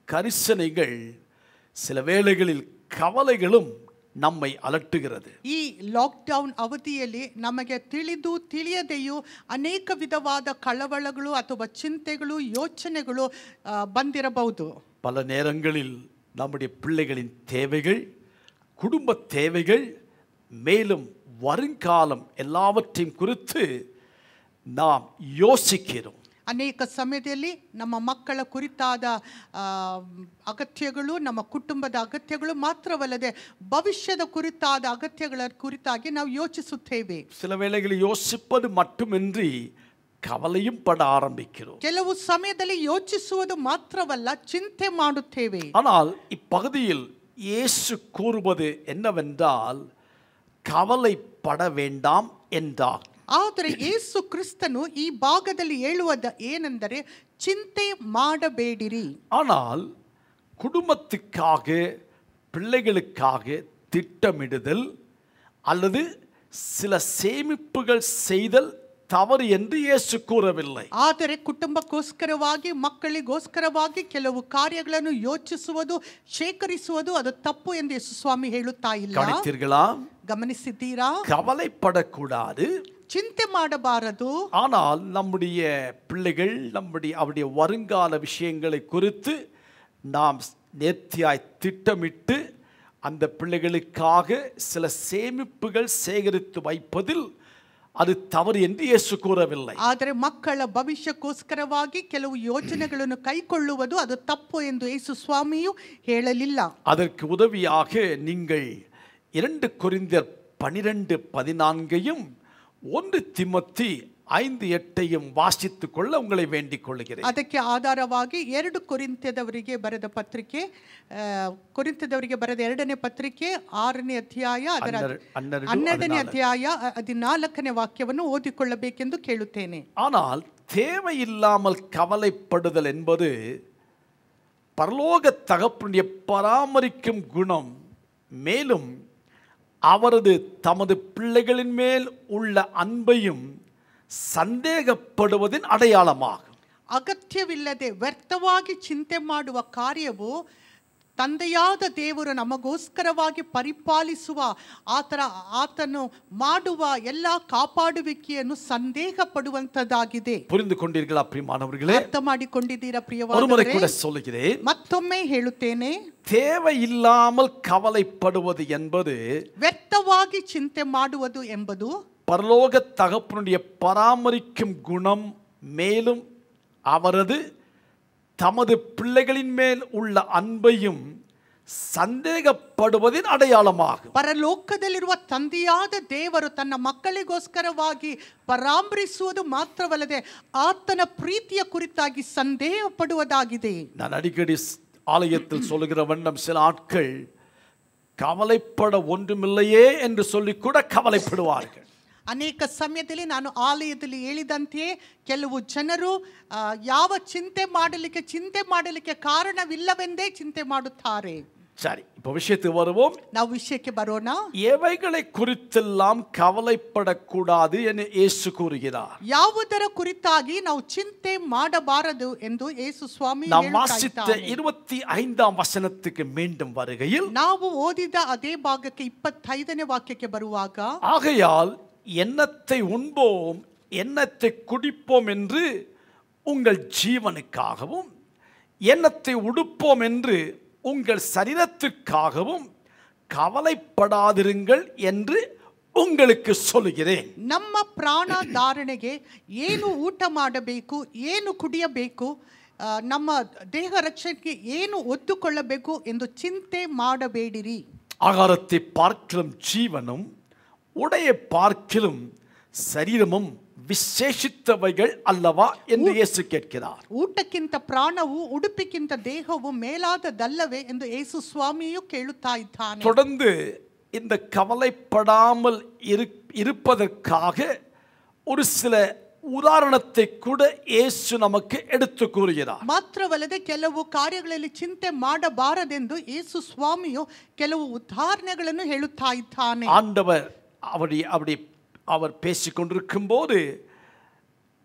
கரிசனைகள், சில வேளைகளில் கவலைகளும் நம்மை ಅಲட்டுகிறது. ಈ ಲಾಕ್ಡೌನ್ ಅವಧಿಯಲ್ಲಿ ನಮಗೆ ತಿಳಿದು ತಿಳಿಯದೆಯೂ ಅನೇಕ ವಿಧವಾದ ಕಳವಳಗಳು ಅಥವಾ ಚಿಂತೆಗಳು, ಯೋಚನೆಗಳು ಬಂದಿರಬಹುದು. பல நேரங்களில் நம்முடைய பிள்ளைகளின் தேவைகள், குடும்ப தேவைகள், மேலும் வருங்காலம் எல்லாவற்றையும் குறித்து நாம் யோசிக்கிறோம். ಅನೇಕ ಸಮಯದಲ್ಲಿ ನಮ್ಮ ಮಕ್ಕಳ ಕುರಿತಾದ ಅಗತ್ಯಗಳು, ನಮ್ಮ ಕುಟುಂಬದ ಅಗತ್ಯಗಳು ಮಾತ್ರವಲ್ಲದೆ ಭವಿಷ್ಯದ ಕುರಿತಾದ ಅಗತ್ಯಗಳ ಕುರಿತಾಗಿ ನಾವು ಯೋಚಿಸುತ್ತೇವೆ. சில வேளைகளில் யோசிப்பது மட்டுமின்றி கவலையும் பட ஆரம்பிக்கிறோம். ಕೆಲವು ಸಮಯದಲ್ಲಿ ಯೋಚಿಸುವುದು ಮಾತ್ರವಲ್ಲ, ಚಿಂತೆ ಮಾಡುತ್ತೇವೆ. ஆனால் இப்பகுதியில் இயேசு கூறுவது என்னவென்றால், கவலைப்பட வேண்டாம் என்றார். ಆದರೆ ಯೇಸು ಕ್ರಿಸ್ತನು ಈ ಭಾಗದಲ್ಲಿ ಹೇಳುವುದು ಏನೆಂದರೆ, ಚಿಂತೆ ಮಾಡಬೇಡಿರಿ. ஆனால் குடும்பத்துக்காக, பிள்ளைகளுக்காக திட்டமிடுதல் அல்லது சில சேமிப்புகள் செய்தல் தவறு என்று இயேசு கூறவில்லை. ಆದರೆ ಕುಟುಂಬಕ್ಕೋಸ್ಕರವಾಗಿ, ಮಕ್ಕಳಿಗೋಸ್ಕರವಾಗಿ ಕೆಲವು ಕಾರ್ಯಗಳನ್ನು ಯೋಚಿಸುವುದು, ಶೇಖರಿಸುವುದು ಅದು ತಪ್ಪು ಎಂದು ಯೇಸು ಸ್ವಾಮಿ ಹೇಳುತ್ತಾ ಇಲ್ಲ. கவனித்தீர்களா? ಗಮನಿಸಿದ್ದೀರಾ? கவலைப்படக்கூடாது, ಚಿಂತೆ ಮಾಡಬಾರದು. ஆனால் நம்முடைய பிள்ளைகள், அவருடைய வருங்கால விஷயங்களை குறித்து நாம் நேர்த்தியாய் திட்டமிட்டு அந்த பிள்ளைகளுக்காக சில சேமிப்புகள் சேகரித்து வைப்பதில் அது தவறு என்று இயேசு கூறவில்லை. ಆದರೆ ಮಕ್ಕಳ ಭವಿಷ್ಯಕ್ಕೋಸ್ಕರವಾಗಿ ಕೆಲವು ಯೋಜನೆಗಳನ್ನು ಕೈಕೊಳ್ಳುವುದು ಅದು ತಪ್ಪು ಎಂದು ಯೇಸು ಸ್ವಾಮಿಯು ಹೇಳಲಿಲ್ಲ. அதற்கு உதவியாக நீங்கள் 2 கொரிந்தியர் 12:14 1 திமோத்தி 5:8 வாசித்துக் கொள்ள உங்களை வேண்டிக் கொள்கிறேன். ಅದಕ್ಕೆ ಆಧಾರವಾಗಿ 2 ಕೊರಿಂಥದವರಿಗೆ ಬರೆದ ಪತ್ರಿಕೆ, ಕೊರಿಂಥದವರಿಗೆ ಬರೆದ 2ನೇ ಪತ್ರಿಕೆ 6ನೇ ಅಧ್ಯಾಯ ಅದರ 12ನೇ ಅಧ್ಯಾಯ 14ನೇ ವಾಕ್ಯವನ್ನು ಓದಿಕೊಳ್ಳಬೇಕೆಂದು ಕೇಳುತ್ತೇನೆ. ஆனால் தேவையில்லாமல் கவலைப்படுதல் என்பது பரலோக தகப்பனுடைய பராமரிக்கும் குணம், மேலும் அவரது தமது பிள்ளைகளின் மேல் உள்ள அன்பையும் ಸಂದೇಹಪಡುವುದಿನ ಅಡೆಯಾಳಮಾகும். ಅಗತ್ಯವಿಲ್ಲದೆ ವ್ಯರ್ಥವಾಗಿ ಚಿಂತೆ ಮಾಡುವ ಕಾರ್ಯವು ತಂದೆಯಾದ ದೇವರು ನಮಗೋಸ್ಕರವಾಗಿ ಪರಿಪಾಲಿಸುವ ಆತನು ಮಾಡುವ ಎಲ್ಲ ಕಾಪಾಡುವಿಕೆಯನ್ನು ಸಂದೇಹ ಪಡುವಂತದ್ದಾಗಿದೆ. புரிந்துகொண்டீர்களா பிரியமானவர்களே? ಅರ್ಥ ಮಾಡಿಕೊಂಡಿದ್ದೀರಾ ಪ್ರಿಯವಾದವರೇ? ஒருமுறை கூட சொல்கிறேன், ಮತ್ತೊಮ್ಮೆ ಹೇಳುತ್ತೇನೆ, தேவையில்லாமல் கவலைப்படுவது என்பது, ವ್ಯರ್ಥವಾಗಿ ಚಿಂತೆ ಮಾಡುವುದು ಎಂಬುದು பரலோக தகப்பனுடைய பராமரிக்கும் குணம், மேலும் அவரது தமது பிள்ளைகளின் மேல் உள்ள அன்பையும் ಸಂದೇಹಪಡುವುದಿನ ಅಡೆಯಾಳಮಾகும். ಪರಲೋಕದಲ್ಲಿರುವ ತಂದೆಯಾದ ದೇವರು ತನ್ನ ಮಕ್ಕಳಿಗೋಸ್ಕರವಾಗಿ ಪರಾಮರಿಸುವುದು ಮಾತ್ರವಲ್ಲದೆ ಆತನ ಪ್ರೀತಿಯ ಕುರಿತಾಗಿ ಸಂದೇಹ ಪಡುವುದಾಗಿದೆ. நான் அடிக்கடி ஆலயத்தில் சொல்லுகிற வண்ணம், சில ஆட்கள் கவலைப்பட ஒன்றுமில்லையே என்று சொல்லி கூட கவலைப்படுவார்கள். ಅನೇಕ ಸಮಯದಲ್ಲಿ ನಾನು ಆಲಯದಲ್ಲಿ ಹೇಳಿದಂತೆಯೇ ಕೆಲವು ಜನರು ಯಾವ ಚಿಂತೆ ಮಾಡಲಿಕ್ಕೆ ಕಾರಣವಿಲ್ಲವೆಂದೇ ಚಿಂತೆ ಮಾಡುತ್ತಾರೆ. சரி, இப்போ விஷயத்துக்கு வருவோம். ನಾವು ವಿಷಯಕ್ಕೆ ಬರೋಣ. எவைகளை குறித்தெல்லாம் கவலைப்படக்கூடாது என்று இயேசு கூறுகிறார். ಯಾವುದರ ಕುರಿತಾಗಿ ನಾವು ಚಿಂತೆ ಮಾಡಬಾರದು ಎಂದು ಯೇಸು ಸ್ವಾಮಿ நாம் வாசித்த 25ஆம் வசனத்துக்கு மீண்டும் வருகையில், ನಾವು ಓದಿದ ಅದೇ ಭಾಗಕ್ಕೆ 25ನೇ ವಾಕ್ಯಕ್ಕೆ ಬರುವಾಗ, ஆகையால் எண்ணத்தை உண்போம் எண்ணத்தை குடிப்போம் என்று உங்கள் ஜீவனுக்காகவும் எண்ணத்தை உடுப்போம் என்று உங்கள் சரீரத்துக்காகவும் கவலைப்படாதிருங்கள் என்று உங்களுக்கு சொல்லுகிறேன். ನಮ್ಮ ಪ್ರಾಣ ಧಾರಣೆಗೆ ಏನು ಊಟ ಮಾಡಬೇಕು, ಏನು ಕುಡಿಯಬೇಕು, ನಮ್ಮ ದೇಹ ರಕ್ಷಣೆಗೆ ಏನು ಒದ್ದುಕೊಳ್ಳಬೇಕು ಎಂದು ಚಿಂತೆ ಮಾಡಬೇಡಿರಿ. ஆகாரத்தை பார்க்கிலும் ஜீவனும் உடைய பார்க்கிலும் சரீரமும் ವಿಶೇಷಿತவைகள் அல்லவா ಎಂದು ಯೇಸು ಕೇಳ್கிறார். ಊಟಕ್ಕಿಂತ ಪ್ರಾಣವು, ಉಡುಪಿಗಿಂತ ದೇಹವು ಮೇಲಾದದಲ್ಲವೇ ಎಂದು ಯೇಸು ಸ್ವಾಮಿಯು ಕೇಳುತ್ತಾ ಇದ್ದಾನೆ. தொடர்ந்து இந்த கவலைப்படாமல் இருப்பதற்காக ஒரு சில ಉದಾಹರಣத்தை ಕೂಡ ಯೇಸು ನಮಗೆ எடுத்து கூறுகிறார். ಮಾತ್ರವಲ್ಲದೆ ಕೆಲವು ಕಾರ್ಯಗಳಲ್ಲಿ ಚಿಂತೆ ಮಾಡಬಾರದೆಂದು ಯೇಸು ಸ್ವಾಮಿಯು ಕೆಲವು ಉದಾಹರಣೆಗಳನ್ನು ಹೇಳುತ್ತಾ ಇದ್ದಾನೆ. ஆண்டவர் அவர் பேசிக்கொண்டிருக்கும் போது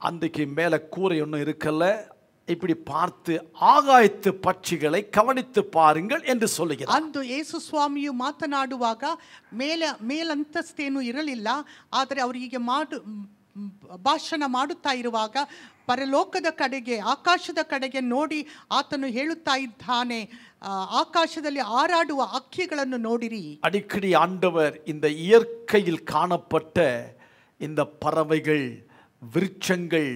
அன்றைக்கு மேலே கூரை ஒன்றும் இருக்கல, இப்படி பார்த்து ஆகாயத்து பட்சிகளை கவனித்து பாருங்கள் என்று சொல்லுகிறார். ಅಂದು ಯೇಸು ಸ್ವಾಮಿಯು ಮಾತನಾಡುವಾಗ ಮೇಲಂತಸ್ತೇನು ಇರಲಿಲ್ಲ, ಆದರೆ ಅವರಿಗೆ ಭಾಷಣ ಮಾಡುತ್ತಾ ಇರುವಾಗ ಪರಲೋಕದ ಕಡೆಗೆ, ಆಕಾಶದ ಕಡೆಗೆ ನೋಡಿ ಆತನು ಹೇಳುತ್ತಾ ಇದ್ದಾನೆ, ஆகாசದಲ್ಲಿ ஆராடுವ அக்கிಗಳನ್ನು ನೋಡಿರಿ. அடிக்கடி ஆண்டவர் இந்த இயற்கையில் காணப்பட்ட இந்த பறவைகள், விருட்சங்கள்,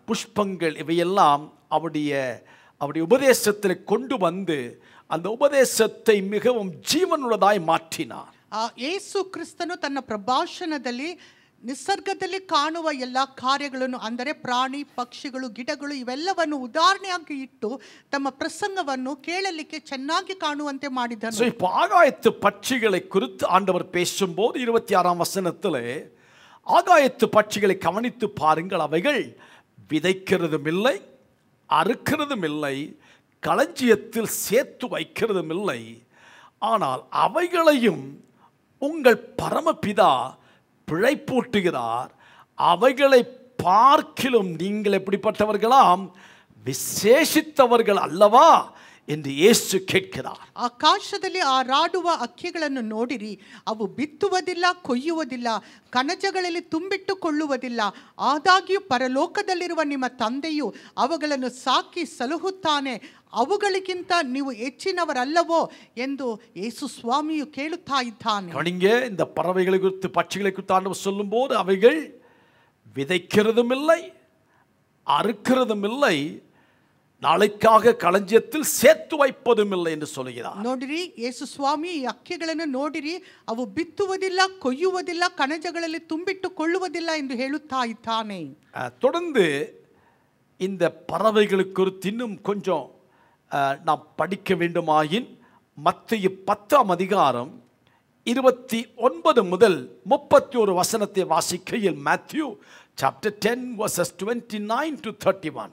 புஷ்பங்கள் இவையெல்லாம் அவருடைய உபதேசத்தில் கொண்டு வந்து அந்த உபதேசத்தை மிகவும் ஜீவனுள்ளதாய் மாற்றினார். ಯೇಸು ಕ್ರಿಸ್ತನು ತನ್ನ ಪ್ರಭಾಷಣದಲ್ಲಿ ನಿಸರ್ಗದಲ್ಲಿ ಕಾಣುವ ಎಲ್ಲ ಕಾರ್ಯಗಳನ್ನು, ಅಂದರೆ ಪ್ರಾಣಿ, ಪಕ್ಷಿಗಳು, ಗಿಡಗಳು ಇವೆಲ್ಲವನ್ನು ಉದಾಹರಣೆಯಾಗಿ ಇಟ್ಟು ತಮ್ಮ ಪ್ರಸಂಗವನ್ನು ಕೇಳಲಿಕ್ಕೆ ಚೆನ್ನಾಗಿ ಕಾಣುವಂತೆ ಮಾಡಿದನು. இப்போ ஆகாயத்து பட்சிகளை குறித்து ஆண்டவர் பேசும்போது 26ஆம் வசனத்தில், ஆகாயத்து பட்சிகளை கவனித்து பாருங்கள், அவைகள் விதைக்கிறதும் இல்லை, அறுக்கிறதும் இல்லை, களஞ்சியத்தில் சேர்த்து வைக்கிறதும் இல்லை, ஆனால் அவைகளையும் உங்கள் பரமபிதா பிழைப்பூட்டுகிறார். அவைகளை பார்க்கிலும் நீங்கள் எப்படிப்பட்டவர்களாம், விசேஷித்தவர்கள் அல்லவா ಎಂದು ಯೇಸು ಕೇಳ್கிறார். ಆಕಾಶದಲ್ಲಿ ಹಾರಾಡುವ ಹಕ್ಕಿಗಳನ್ನು ನೋಡಿರಿ, ಅವು ಬಿತ್ತುವುದಿಲ್ಲ, ಕೊಯ್ಯುವುದಿಲ್ಲ, ಕಣಜಗಳಲ್ಲಿ ತುಂಬಿಟ್ಟುಕೊಳ್ಳುವುದಿಲ್ಲ, ಆದಾಗ್ಯೂ ಪರಲೋಕದಲ್ಲಿರುವ ನಿಮ್ಮ ತಂದೆಯು ಅವುಗಳನ್ನು ಸಾಕಿ ಸಲಹುತ್ತಾನೆ, ಅವುಗಳಿಗಿಂತ ನೀವು ಹೆಚ್ಚಿನವರಲ್ಲವೋ ಎಂದು ಯೇಸು ಸ್ವಾಮಿಯು ಕೇಳುತ್ತಾ ಇದ್ದಾನೆ. கவனிங்க, இந்த பறவைகளை குறித்து, பட்சிகளை குறித்து ஆண்டவர் சொல்லும்போது, அவைகள் விதைக்கிறதும் இல்லை, அறுக்கிறதும் இல்லை, நாளைக்காக களஞ்சியத்தில் சேர்த்து வைப்பதும் இல்லை என்று சொல்கிறார். ನೋಡಿರಿ, ಯೇಸು ಸ್ವಾಮಿ ಈ ಅಕ್ಕಿಗಳನ್ನು ನೋಡಿರಿ, ಅವು ಬಿತ್ತುವುದಿಲ್ಲ, ಕೊಯ್ಯುವುದಿಲ್ಲ, ಕಣಜಗಳಲ್ಲಿ ತುಂಬಿಟ್ಟುಕೊಳ್ಳುವುದಿಲ್ಲ ಎಂದು ಹೇಳುತ್ತಾ ಇದ್ದಾನೆ. தொடர்ந்து இந்த பறவைகளுக்கு ஒரு இன்னும் கொஞ்சம் நாம் படிக்க வேண்டுமாயின் மத்தேயு 10ஆம் அதிகாரம் 29 முதல் 31 வசனத்தை வாசிக்கையில், Matthew chapter 10 verses 29 to 31.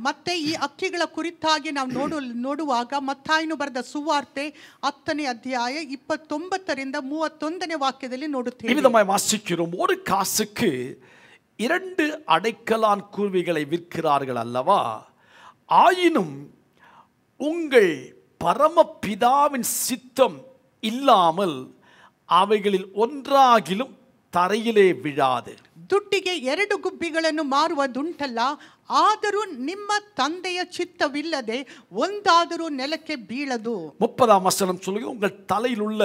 ಮತ್ತೆ ಈ ಅಕ್ಕಿಗಳ ಕುರಿತಾಗಿ ನಾವು ನೋಡುವಾಗ ಮತ್ತಾಯನು ಬರೆದ ಸುವಾರ್ತೆ 10ನೇ ಅಧ್ಯಾಯ 29ರಿಂದ 31ನೇ ವಾಕ್ಯದಲ್ಲಿ ನೋಡುತ್ತೇವೆ. இவ்விதமாய் வாசிக்கிறோம். ஒரு காசுக்கு 2 அடைக்கலான் குருவிகளை விற்கிறார்கள் அல்லவா? ஆயினும் உங்கள் பரமபிதாவின் சித்தம் இல்லாமல் அவைகளில் ஒன்றாகிலும் தரையிலே விழாது. ದುಡ್ಡಿಗೆ 2 ಗುಬ್ಬಿಗಳನ್ನು ಮಾರುವುದುಂಟಲ್ಲ, ಆದರೂ ನಿಮ್ಮ ತಂದೆಯ ಚಿತ್ತವಿಲ್ಲದೆ ಒಂದಾದರೂ ನೆಲಕ್ಕೆ ಬೀಳದು. 30ஆம் வசனம் சொல்லுங்க, உங்கள் தலையில் உள்ள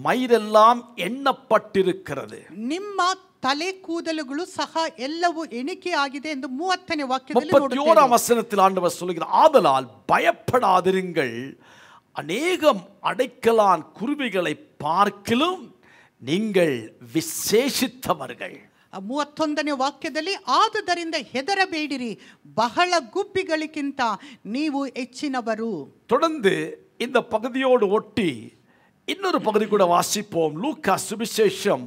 மயிரெல்லாம் எண்ணப்பட்டிருக்கிறது. ನಿಮ್ಮ ತಲೆ ಕೂದಲುಗಳು ಸಹ ಎಲ್ಲವೂ ಎಣಿಕೆ ಆಗಿದೆ ಎಂದು 30ನೇ ವಾಕ್ಯದಲ್ಲಿ 31ஆம் வசனத்தில் ஆண்டவர் சொல்கிறார், ஆதலால் பயப்படாதிருங்கள், அநேகம் அடைக்கலான் குருவிகளை பார்க்கிலும் நீங்கள் விசேஷித்தவர்கள். 31ನೇ ವಾಕ್ಯದಲ್ಲಿ, ಆದುದರಿಂದ ಹೆದರಬೇಡಿರಿ, ಬಹಳ ಗುಬ್ಬಿಗಳಿಗಿಂತ ನೀವು ಹೆಚ್ಚಿನವರು. தொடர்ந்து இந்த பகுதியோடு ஒட்டி இன்னொரு பகுதி கூட வாசிப்போம். லூக்கா சுவிசேஷம்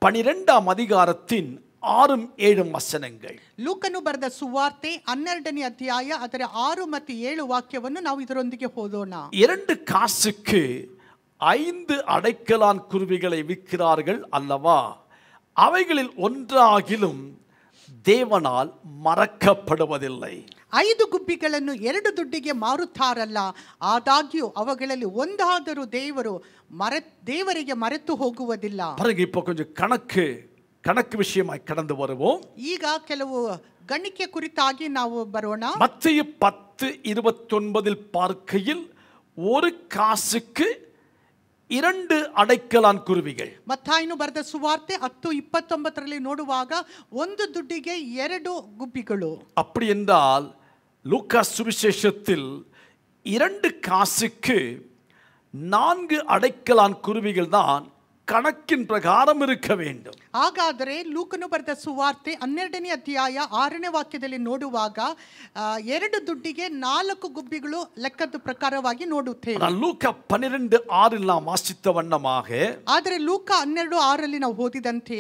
12ஆம் அதிகாரத்தின் 6-7 வசனங்கள். ಲೂಕನು ಬರೆದ ಸುವಾರ್ತೆ 12ನೇ ಅಧ್ಯಾಯ ಅದರ 6 ಮತ್ತು 7 ವಾಕ್ಯವನ್ನು ನಾವು ಇದರೊಂದಿಗೆ ಓದೋಣ. 2 காசுக்கு 5 அடைக்கலான் குருவிகளை விற்கிறார்கள் அல்லவா? அவைகளில் ஒன்றாகிலும் தேவனால் மறக்கப்படுவதில்லை. 5 ಗುಬ್ಬಿಗಳನ್ನು 2 ದುಡ್ಡಿಗೆ ಮಾರುತ್ತಾರಲ್ಲ, ಆದಾಗ್ಯೂ ಅವುಗಳಲ್ಲಿ ಒಂದಾದರೂ ದೇವರಿಗೆ ಮರೆತು ಹೋಗುವುದಿಲ್ಲ. பாருங்க, இப்போ கொஞ்சம் கணக்கு விஷயமாய் கடந்து வருவோம். ಈಗ ಕೆಲವು ಗಣಿಕೆ ಕುರಿತಾಗಿ ನಾವು ಬರೋಣ. மத்தேயு 10:29 பார்க்கையில் ஒரு காசுக்கு 2 அடைக்கலான் குருவிகள். ಮತ್ತಾಯನು ಬರೆದ ಸುವಾರ್ತೆ 10:29ರಲ್ಲಿ ನೋಡುವಾಗ 1 ದುಡ್ಡಿಗೆ 2 ಗುಬ್ಬಿಗಳು. அப்படி என்றால் லூக்கா சுவிசேஷத்தில் 2 காசுக்கு 4 அடைக்கலான் குருவிகள் தான் கணக்கின் பிரகாரம் இருக்க வேண்டும். ಹಾಗಾದರೆ ಲೂಕನು ಬರೆದ ಸುವಾರ್ತೆ 12ನೇ ಅಧ್ಯಾಯ 6ನೇ ವಾಕ್ಯದಲ್ಲಿ ನೋಡುವಾಗ 2 ದುಡ್ಡಿಗೆ 4 ಗುಬ್ಬಿಗಳು ಲೆಕ್ಕದ ಪ್ರಕಾರವಾಗಿ ನೋಡುತ್ತೇವೆ. லூக்கா 12:6 நாம் வாசித்த வண்ணமாக, ಆದರೆ ಲೂಕ 12:6ರಲ್ಲಿ ನಾವು ಓದಿದಂತೆ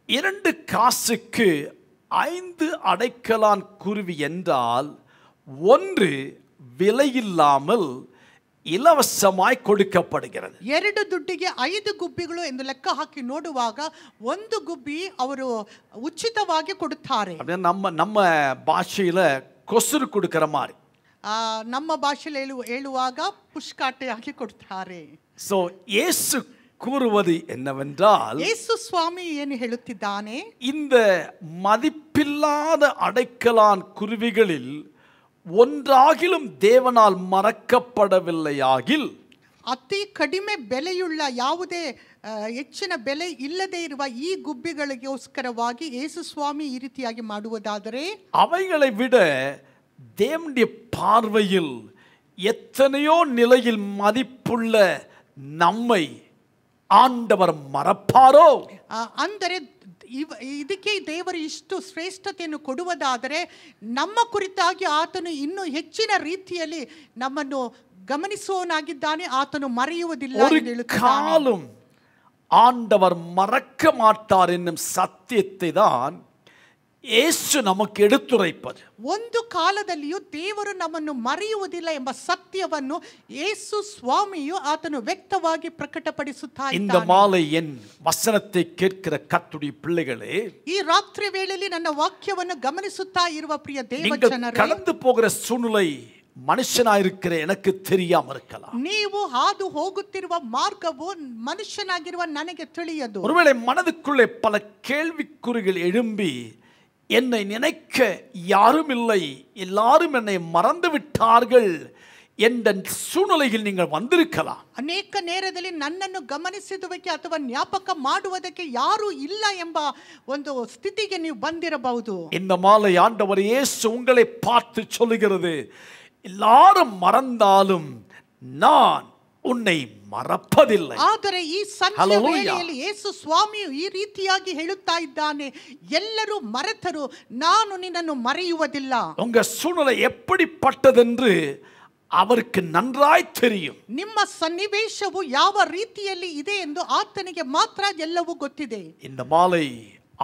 2 காசுக்கு 5 அடைக்கலான் குருவி என்றால் 1 விலையில்லாமல் இலவசமாய் கொடுக்கப்படுகிறது. 2 ದುಡ್ಡಿಗೆ 5 ಗುಬ್ಬಿಗಳು ಎಂದು ಲೆಕ್ಕ ಹಾಕಿ ನೋಡುವಾಗ 1 ಗುಬ್ಬಿ ಅವರು ಉಚಿತವಾಗಿ ಕೊಡುತ್ತಾರೆ. நம்ம ಭಾಷೆயில கொசுறு கொடுக்கிற மாதிரி, ನಮ್ಮ ಭಾಷೆಯಲ್ಲಿ ಹೇಳುವಾಗ ಪುಷ್ಕಾಟೆಯಾಗಿ ಕೊಡುತ್ತಾರೆ. சோ இயேசு கூறுவது என்னவென்றால், ಯೇಸು ಸ್ವಾಮಿ ಏನು ಹೇಳುತ್ತಿದ್ದಾನೆ, இந்த மதிப்பில்லாத அடைக்கலான் குருவிகளில் ஒன்றாகிலும் தேவனால் மறக்கப்படவில்லையாகில், ಅತಿ ಕಡಿಮೆ ಬೆಲೆಯುಳ್ಳ ಯಾವುದೇ ಹೆಚ್ಚಿನ ಬೆಲೆ ಇಲ್ಲದೆ ಇರುವ ಈ ಗುಬ್ಬಿಗಳಿಗೋಸ್ಕರವಾಗಿ ಯೇಸು ಸ್ವಾಮಿ ಈ ರೀತಿಯಾಗಿ ಮಾಡುವುದಾದರೆ, அவைகளை விட தேவனுடைய பார்வையில் எத்தனையோ நிலையில் மதிப்புள்ள நம்மை ஆண்டவர் மறப்பாரோ? ಅಂದರೆ ಇದಕ್ಕೆ ದೇವರು ಇಷ್ಟು ಶ್ರೇಷ್ಠತೆಯನ್ನು ಕೊಡುವುದಾದರೆ ನಮ್ಮ ಕುರಿತಾಗಿ ಆತನು ಇನ್ನೂ ಹೆಚ್ಚಿನ ರೀತಿಯಲ್ಲಿ ನಮ್ಮನ್ನು ಗಮನಿಸುವವನಾಗಿದ್ದಾನೆ, ಆತನು ಮರೆಯುವುದಿಲ್ಲ ಎಂದು ಹೇಳುತ್ತಾನೆ. காலம் ஆண்டவர் மறக்க மாட்டார் என்னும் சத்தியத்தை தான் இயேசு நமக்கு எடுத்துரைப்பது. ಒಂದು ಕಾಲದಲ್ಲಿಯೂ ದೇವರು ನಮ್ಮನ್ನು ಮರೆಯುವುದಿಲ್ಲ ಎಂಬ ಸತ್ಯವನ್ನು ಯೇಸು ಸ್ವಾಮಿಯು ಆತನು ವ್ಯಕ್ತವಾಗಿ ಪ್ರಕಟಪಡಿಸುತ್ತಾ ಇದ್ದಾನೆ. இந்த மாலை என் வசனத்தை கேட்கிற கர்த்தருடைய பிள்ளைகளே, ಈ ರಾತ್ರಿ ವೇಳೆಯಲ್ಲಿ ನನ್ನ ವಾಕ್ಯವನ್ನು ಗಮನಿಸುತ್ತಾ ಇರುವ ಪ್ರಿಯ ದೇವ நீங்கள் ಜನರೇ, கடந்து போகிற சூழ்நிலை மனுஷனாயிருக்கிற எனக்கு தெரியாம இருக்கலாம். ನೀವು ಹಾದು ಹೋಗುತ್ತಿರುವ ಮಾರ್ಗವು ಮನುಷ್ಯನಾಗಿರುವ ನನಗೆ ತಿಳಿಯದು. ஒருவேளை மனதுக்குள்ளே பல கேள்விக்குறிகள் எழும்பி, என்னை நினைக்க யாரும் இல்லை, எல்லாரும் என்னை மறந்து விட்டார்கள் என்ற சூழ்நிலையில் நீங்கள் வந்திருக்கலாம். ಅನೇಕ ನೇರದಲ್ಲಿ ನನ್ನನ್ನು ಗಮನಿಸುವುದಕ್ಕೆ ಅಥವಾ ಜ್ಞಾಪಕ ಮಾಡುವುದಕ್ಕೆ ಯಾರು ಇಲ್ಲ ಎಂಬ ಒಂದು ಸ್ಥಿತಿಗೆ ನೀವು ಬಂದಿರಬಹುದು. இந்த மாலை ஆண்டவர் இயேசு உங்களை பார்த்து சொல்லுகிறது, எல்லாரும் மறந்தாலும் நான் உன்னை மறப்பதில்லை. ಆದರೆ ಈ ಸಂಜೆ ವೇಳೆಯಲ್ಲಿ ಯೇಸು ಸ್ವಾಮಿಯು ಈ ರೀತಿಯಾಗಿ ಹೇಳುತ್ತಾ ಇದ್ದಾನೆ, ಎಲ್ಲರೂ ಮರೆತರು, ನಾನು ನಿನ್ನನ್ನು ಮರೆಯುವುದಿಲ್ಲ. உங்க சூழ்நிலை எப்படிப்பட்டதென்று அவருக்கு நன்றாய் தெரியும். ನಿಮ್ಮ ಸನ್ನಿವೇಶವು ಯಾವ ರೀತಿಯಲ್ಲಿ ಇದೆ ಎಂದು ಆತನಿಗೆ ಮಾತ್ರ ಎಲ್ಲವೂ ಗೊತ್ತಿದೆ. இந்த மாலை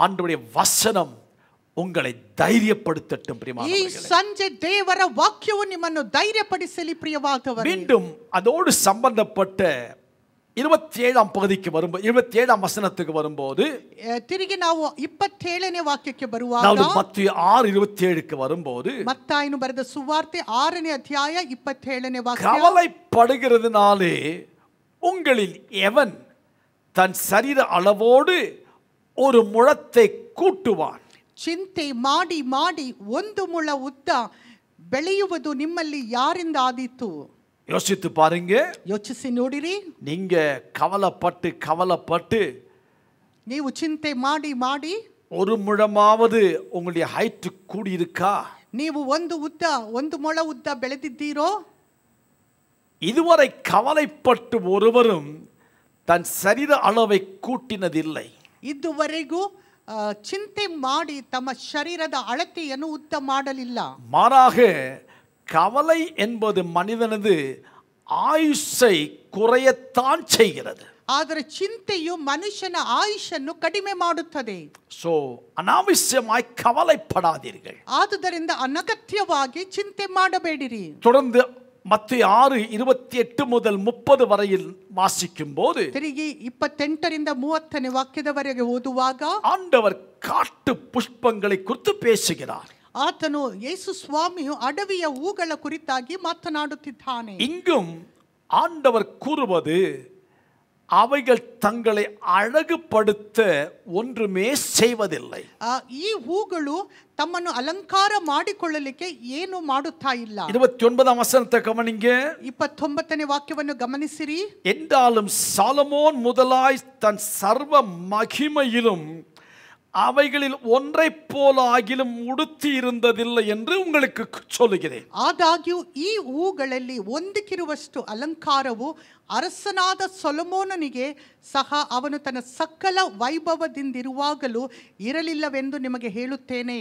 ஆண்டவருடைய வசனம் உங்களை தைரியப்படுத்தட்டும் ಈ பிரியமானவர்களே. ಸಂಜೆ ದೇವರ ವಾಕ್ಯವು ನಿಮ್ಮನ್ನು ಧೈರ್ಯಪಡಿಸಲಿ ಪ್ರಿಯವಾದವರೇ. மீண்டும் அதோடு சம்பந்தப்பட்ட 27ஆம் பகுதிக்கு வரும்போது 27ஆம் வசனத்துக்கு வரும்போது ತಿರುಗಿ ನಾವು 27ನೇ ವಾಕ್ಯಕ್ಕೆ ಬರುವಾಗ ನಾವು மத்தேயு 6:27க்கு வரும்போது ಮತ್ತಾಯನು ಬರೆದ ಸುವಾರ್ತೆ 6ನೇ ಅಧ್ಯಾಯ 27ನೇ ವಾಕ್ಯ, கவலைப்படுகிறதுனாலே உங்களில் எவன் தன் சரீர அளவோடு ஒரு முழத்தை கூட்டுவான்? ಚಿಂತೆ ಮಾಡಿ ಮಾಡಿ ಒಂದು ಮುಳ ಉದ್ದ ಬೆಳೆಯುವುದು ನಿಮ್ಮಲ್ಲಿ ಯಾರಿಂದ ಆದೀತು? யோசித்து பாருங்க. ಯೋಚಿಸಿ ನೋಡಿರಿ. நீங்க கவலைப்பட்டு ನೀವು ಚಿಂತೆ ಮಾಡಿ ಮಾಡಿ ஒரு முழமாவது உங்களுடைய ஹைட் கூடி இருக்கா? ನೀವು ಒಂದು ಮೊಳ ಉದ್ದ ಬೆಳೆದಿದ್ದೀರೋ? இதுவரை கவலைப்பட்டு ஒருவரும் தன் சரீர அளவை கூட்டினதில்லை. ಇದುವರೆಗೂ ಚಿಂತೆ ಮಾಡಿ ತಮ್ಮ ಶರೀರದ ಅಳತೆಯನ್ನು ಉದ್ದ ಮಾಡಲಿಲ್ಲ. மாறாக கவலை என்பது மனிதனது ஆயுஷை குறையத்தான் செய்கிறது. ಆದರೆ ಚಿಂತೆಯು ಮನುಷ್ಯನ ಆಯುಷನ್ನು ಕಡಿಮೆ ಮಾಡುತ್ತದೆ. சோ அனாவசியமாய் கவலைப்படாதீர்கள். ಆದುದರಿಂದ ಅನಗತ್ಯವಾಗಿ ಚಿಂತೆ ಮಾಡಬೇಡಿರಿ. தொடர்ந்து மத்தேயு 6:28 முதல் 30 வரையில் வாசிக்கும் போது ತಿರುಗಿ 28ರಿಂದ 30ನೇ ವಾಕ್ಯದವರೆಗೆ ಓದುವಾಗ ஆண்டவர் காட்டு புஷ்பங்களை குறித்து பேசுகிறார். ಆತನು ಯೇಸು ಸ್ವಾಮಿಯು ಅಡವಿಯ ಹೂಗಳ ಕುರಿತಾಗಿ ಮಾತನಾಡುತ್ತಿದ್ದಾನೆ. இங்கும் ஆண்டவர் கூறுவது, அவைகள் தங்களை அழகுபடுத்த ஒன்றுமே செய்வதில்லை. ಈ ಹೂಗಳು ತಮ್ಮನ್ನು ಅಲಂಕಾರ ಮಾಡಿಕೊಳ್ಳಲಿಕ್ಕೆ ಏನು ಮಾಡುತ್ತಾ ಇಲ್ಲ. 29ஆம் வசனத்தை கவனிங்க. 29ನೇ ವಾಕ್ಯವನ್ನು ಗಮನಿಸಿರಿ. என்றாலும் சாலமோன் முதலாய் தன் சர்வ மகிமையிலும் அவைகளில் ஒன்றை போல ஆகிலும் உடுத்தி இருந்ததில்லை என்று உங்களுக்கு சொல்லுகிறேன். ಆದಾಗ್ಯೂ ಈ ಹೂಗಳಲ್ಲಿ ಒಂದಕ್ಕಿರುವಷ್ಟು ಅಲಂಕಾರವು ಅರಸನಾದ ಸೊಲೊಮೋನನಿಗೆ ಸಹ ಅವನು ತನ್ನ ಸಕಲ ವೈಭವದಿಂದಿರುವಾಗಲೂ ಇರಲಿಲ್ಲವೆಂದು ನಿಮಗೆ ಹೇಳುತ್ತೇನೆ.